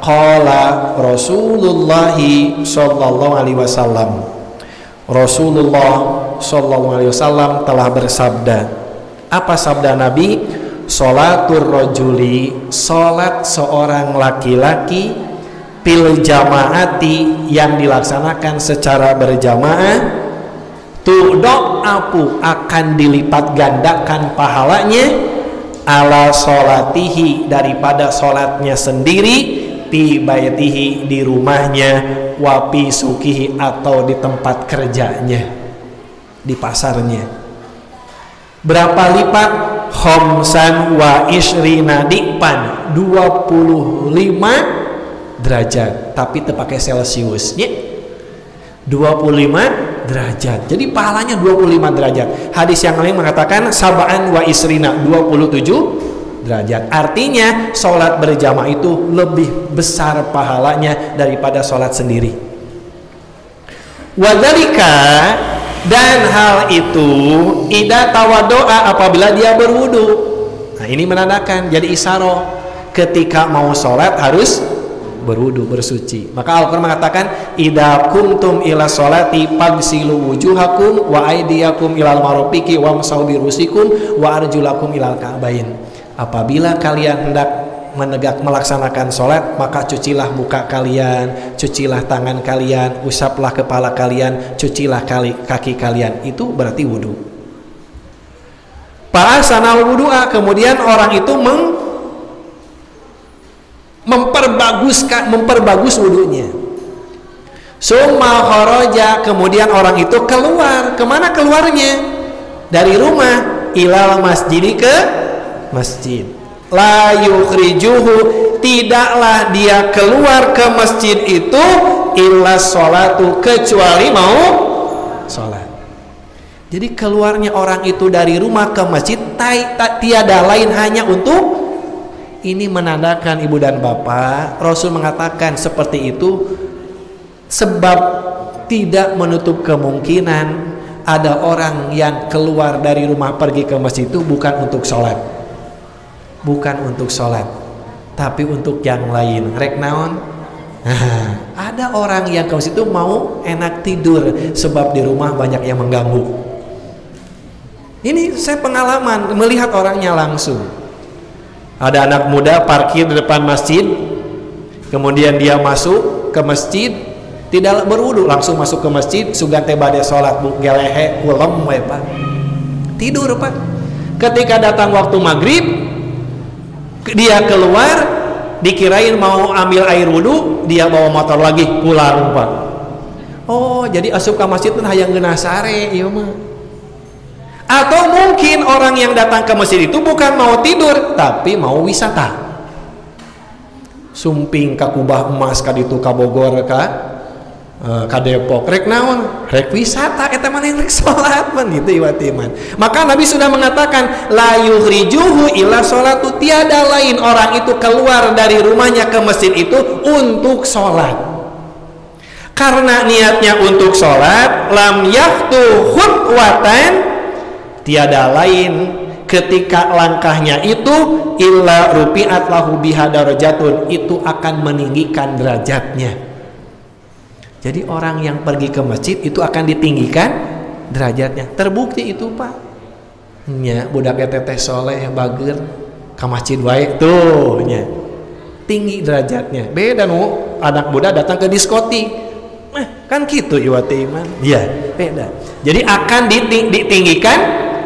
qala Rasulullah sallallahu alaihi wasallam, Rasulullah sallallahu alaihi wasallam telah bersabda. Apa sabda Nabi? Sholatur rajuli, salat seorang laki-laki, pil jamaati, yang dilaksanakan secara berjamaah, tudha'afu, akan dilipat gandakan pahalanya, ala sholatihi, daripada sholatnya sendiri, fi baitihi, di rumahnya, wa fi sukihi, atau di tempat kerjanya, di pasarnya. Berapa lipat? Khomsan wa ishrina dipan, 25 derajat, tapi terpakai celciusnya 25 derajat. Jadi pahalanya 25 derajat. Hadis yang lain mengatakan sab'an wa isrina, 27 derajat. Artinya sholat berjamaah itu lebih besar pahalanya daripada sholat sendiri. Wadzalika, dan hal itu idza tawaddoa, apabila dia berwudu. Nah, ini menandakan, jadi isyarah ketika mau sholat harus berwudu, bersuci. Maka Al-Quran mengatakan, idza kumtum ila sholati fagsilu wujuhakum wa aydiyakum ilal marafiqi wamsahu bi rusikum wa arjulakum ilal ka'bain. Apabila kalian hendak melaksanakan sholat, maka cucilah muka kalian, cucilah tangan kalian, usaplah kepala kalian, cucilah kaki kalian. Itu berarti wudu. Fa'asanal wudu'a, kemudian orang itu memperbagus wudunya. Summa kharaja, kemudian orang itu keluar. Kemana keluarnya? Dari rumah, ilal masjidi, ke masjid. La yukhrijuhu, tidaklah dia keluar ke masjid itu illa sholatu, kecuali mau sholat. Jadi keluarnya orang itu dari rumah ke masjid tiada lain hanya untuk ini, menandakan ibu dan bapak, Rasul mengatakan seperti itu sebab tidak menutup kemungkinan ada orang yang keluar dari rumah pergi ke masjid itu bukan untuk sholat, bukan untuk sholat, tapi untuk yang lain. Rek naon? Ada orang yang ke masjid itu mau enak tidur sebab di rumah banyak yang mengganggu. Ini saya pengalaman melihat orangnya langsung. Ada anak muda parkir di depan masjid, kemudian dia masuk ke masjid, tidak berwudu, langsung masuk ke masjid, sugan teh bade sholat, bu gelehe ulem we Pak. Tidur Pak. Ketika datang waktu maghrib, dia keluar, dikirain mau ambil air wudu, dia bawa motor lagi pulang Pak. Oh, jadi asup ke masjid teh hayang geunah sare ieu mah. Atau mungkin orang yang datang ke masjid itu bukan mau tidur, tapi mau wisata. Sumping ka Kubah Emas, ka ditu ka Bogor, ka Depok, rek naon? Rek wisata, eta mah rek salat man gitu iwati man. Maka Nabi sudah mengatakan la yukhrijuhu illa sholatu, tiada lain orang itu keluar dari rumahnya ke masjid itu untuk sholat. Karena niatnya untuk sholat, lam yakhtu khutwatan, tiada lain ketika langkahnya itu illa rupi'at lahu biha darajatun, itu akan meninggikan derajatnya. Jadi orang yang pergi ke masjid itu akan ditinggikan derajatnya. Terbukti itu Pak. Nya budak teteh soleh bager ke masjid wae tuh nya. Tinggi derajatnya. Beda nu anak muda datang ke diskotik. Kan gitu iwati iman. Iya, beda. Jadi akan ditinggikan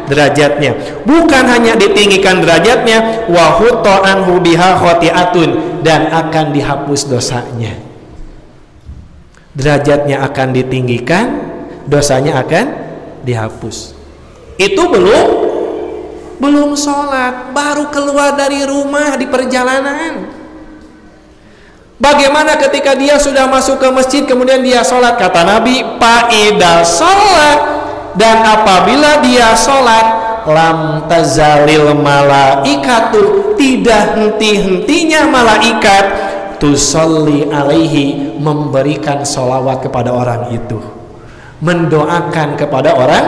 derajatnya. Bukan hanya ditinggikan derajatnya, wa hutta anhu biha khoti'atun, dan akan dihapus dosanya. Derajatnya akan ditinggikan, dosanya akan dihapus. Itu belum sholat, baru keluar dari rumah di perjalanan. Bagaimana ketika dia sudah masuk ke masjid kemudian dia sholat? Kata Nabi, fa'idha sholat, dan apabila dia sholat, lam tazalil malaikatu, tidak henti-hentinya malaikat tusolli alaihi, memberikan sholawat kepada orang itu, mendoakan kepada orang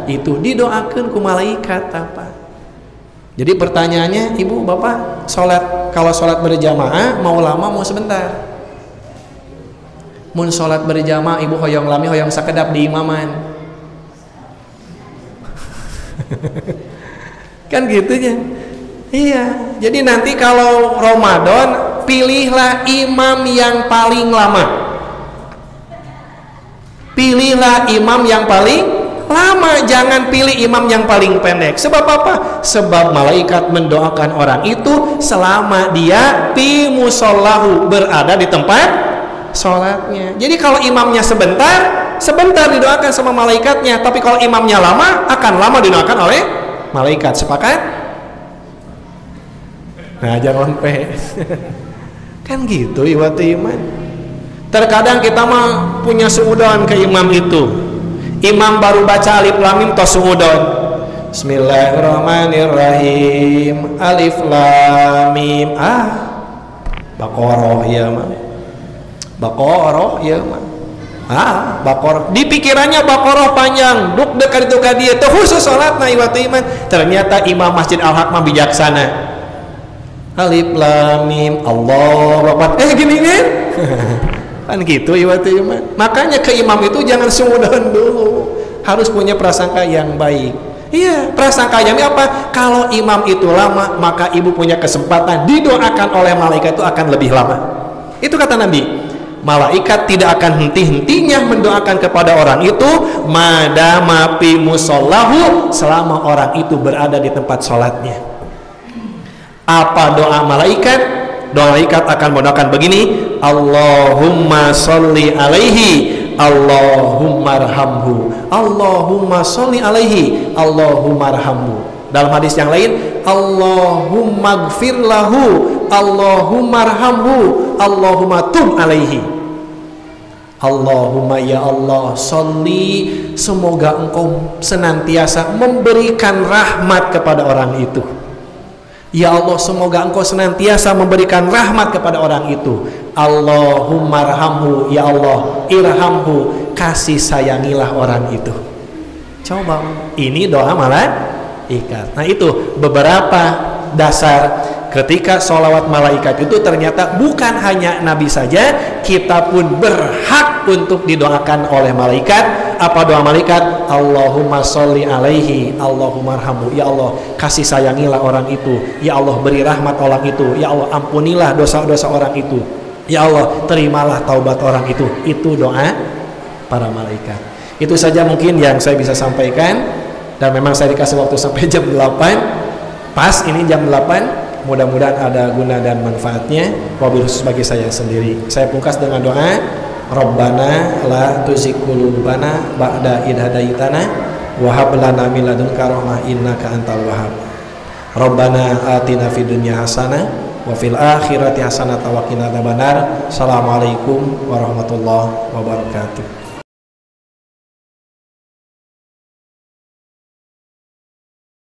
itu. Didoakan ku malaikat apa. Jadi pertanyaannya, ibu bapak sholat, kalau sholat berjamaah mau lama mau sebentar? Mun sholat berjamaah ibu hoyong lami hoyong sakedap di imaman kan gitunya. Iya, jadi nanti kalau Ramadan pilihlah imam yang paling lama, pilihlah imam yang paling lama, jangan pilih imam yang paling pendek. Sebab apa? Sebab malaikat mendoakan orang itu selama dia fi musallahu, berada di tempat sholatnya. Jadi kalau imamnya sebentar didoakan sama malaikatnya, tapi kalau imamnya lama, akan lama didoakan oleh malaikat. Sepakat? Nah, jangan sampai kan gitu iwat iman. Terkadang kita mah punya suudon ke imam itu. Imam baru baca alif lam mim tos suudon. Bismillahirrahmanirrahim. Alif lam mim. Baqarah ya mah. Baqarah ya mah. Baqarah. Di pikirannya Baqarah panjang, duk dekat itu ka dieu teh khusus salatna iwat iman. Ternyata Imam Masjid Al-Haq mah bijaksana. Alif lam mim Allahu Akbar. Gini kan? Kan gitu iwat iman. Makanya ke imam itu jangan suudon dulu. Harus punya prasangka yang baik. Iya, prasangkanya apa? Kalau imam itu lama, maka ibu punya kesempatan didoakan oleh malaikat itu akan lebih lama. Itu kata Nabi. Malaikat tidak akan henti-hentinya mendoakan kepada orang itu madama fi musallahu, selama orang itu berada di tempat sholatnya. Apa doa malaikat? Doa malaikat akan mendoakan begini, Allahumma sholli alaihi, Allahumma arhamhu, Allahumma sholli alaihi, Allahumma arhamhu. Dalam hadis yang lain, Allahumma gfir lahu, Allahumma arhamhu, Allahumma tub alaihi. Allahumma ya Allah sholli, semoga engkau senantiasa memberikan rahmat kepada orang itu. Ya Allah, semoga engkau senantiasa memberikan rahmat kepada orang itu. Allahumma arhamhu, ya Allah irhamhu, kasih sayangilah orang itu. Coba, ini doa malaikat. Nah, itu beberapa dasar ketika sholawat malaikat itu ternyata bukan hanya Nabi saja, kita pun berhak untuk didoakan oleh malaikat. Apa doa malaikat? Allahumma sholli alaihi, Allahumma arhamhu, ya Allah kasih sayangilah orang itu, ya Allah beri rahmat orang itu, ya Allah ampunilah dosa-dosa orang itu, ya Allah terimalah taubat orang itu. Itu doa para malaikat. Itu saja mungkin yang saya bisa sampaikan, dan memang saya dikasih waktu sampai jam 8. Pas ini jam 8. Mudah-mudahan ada guna dan manfaatnya, wabil khusus bagi saya sendiri. Saya pungkas dengan doa, Rabbana la tuzigh qulubana ba'da idh hadaitana wa hab lana min ladunka rahmah innaka antal wahhab. Rabbana atina fid dunya hasanah wa fil akhirati hasanah wa qina adzabannar. Assalamualaikum warahmatullahi wabarakatuh.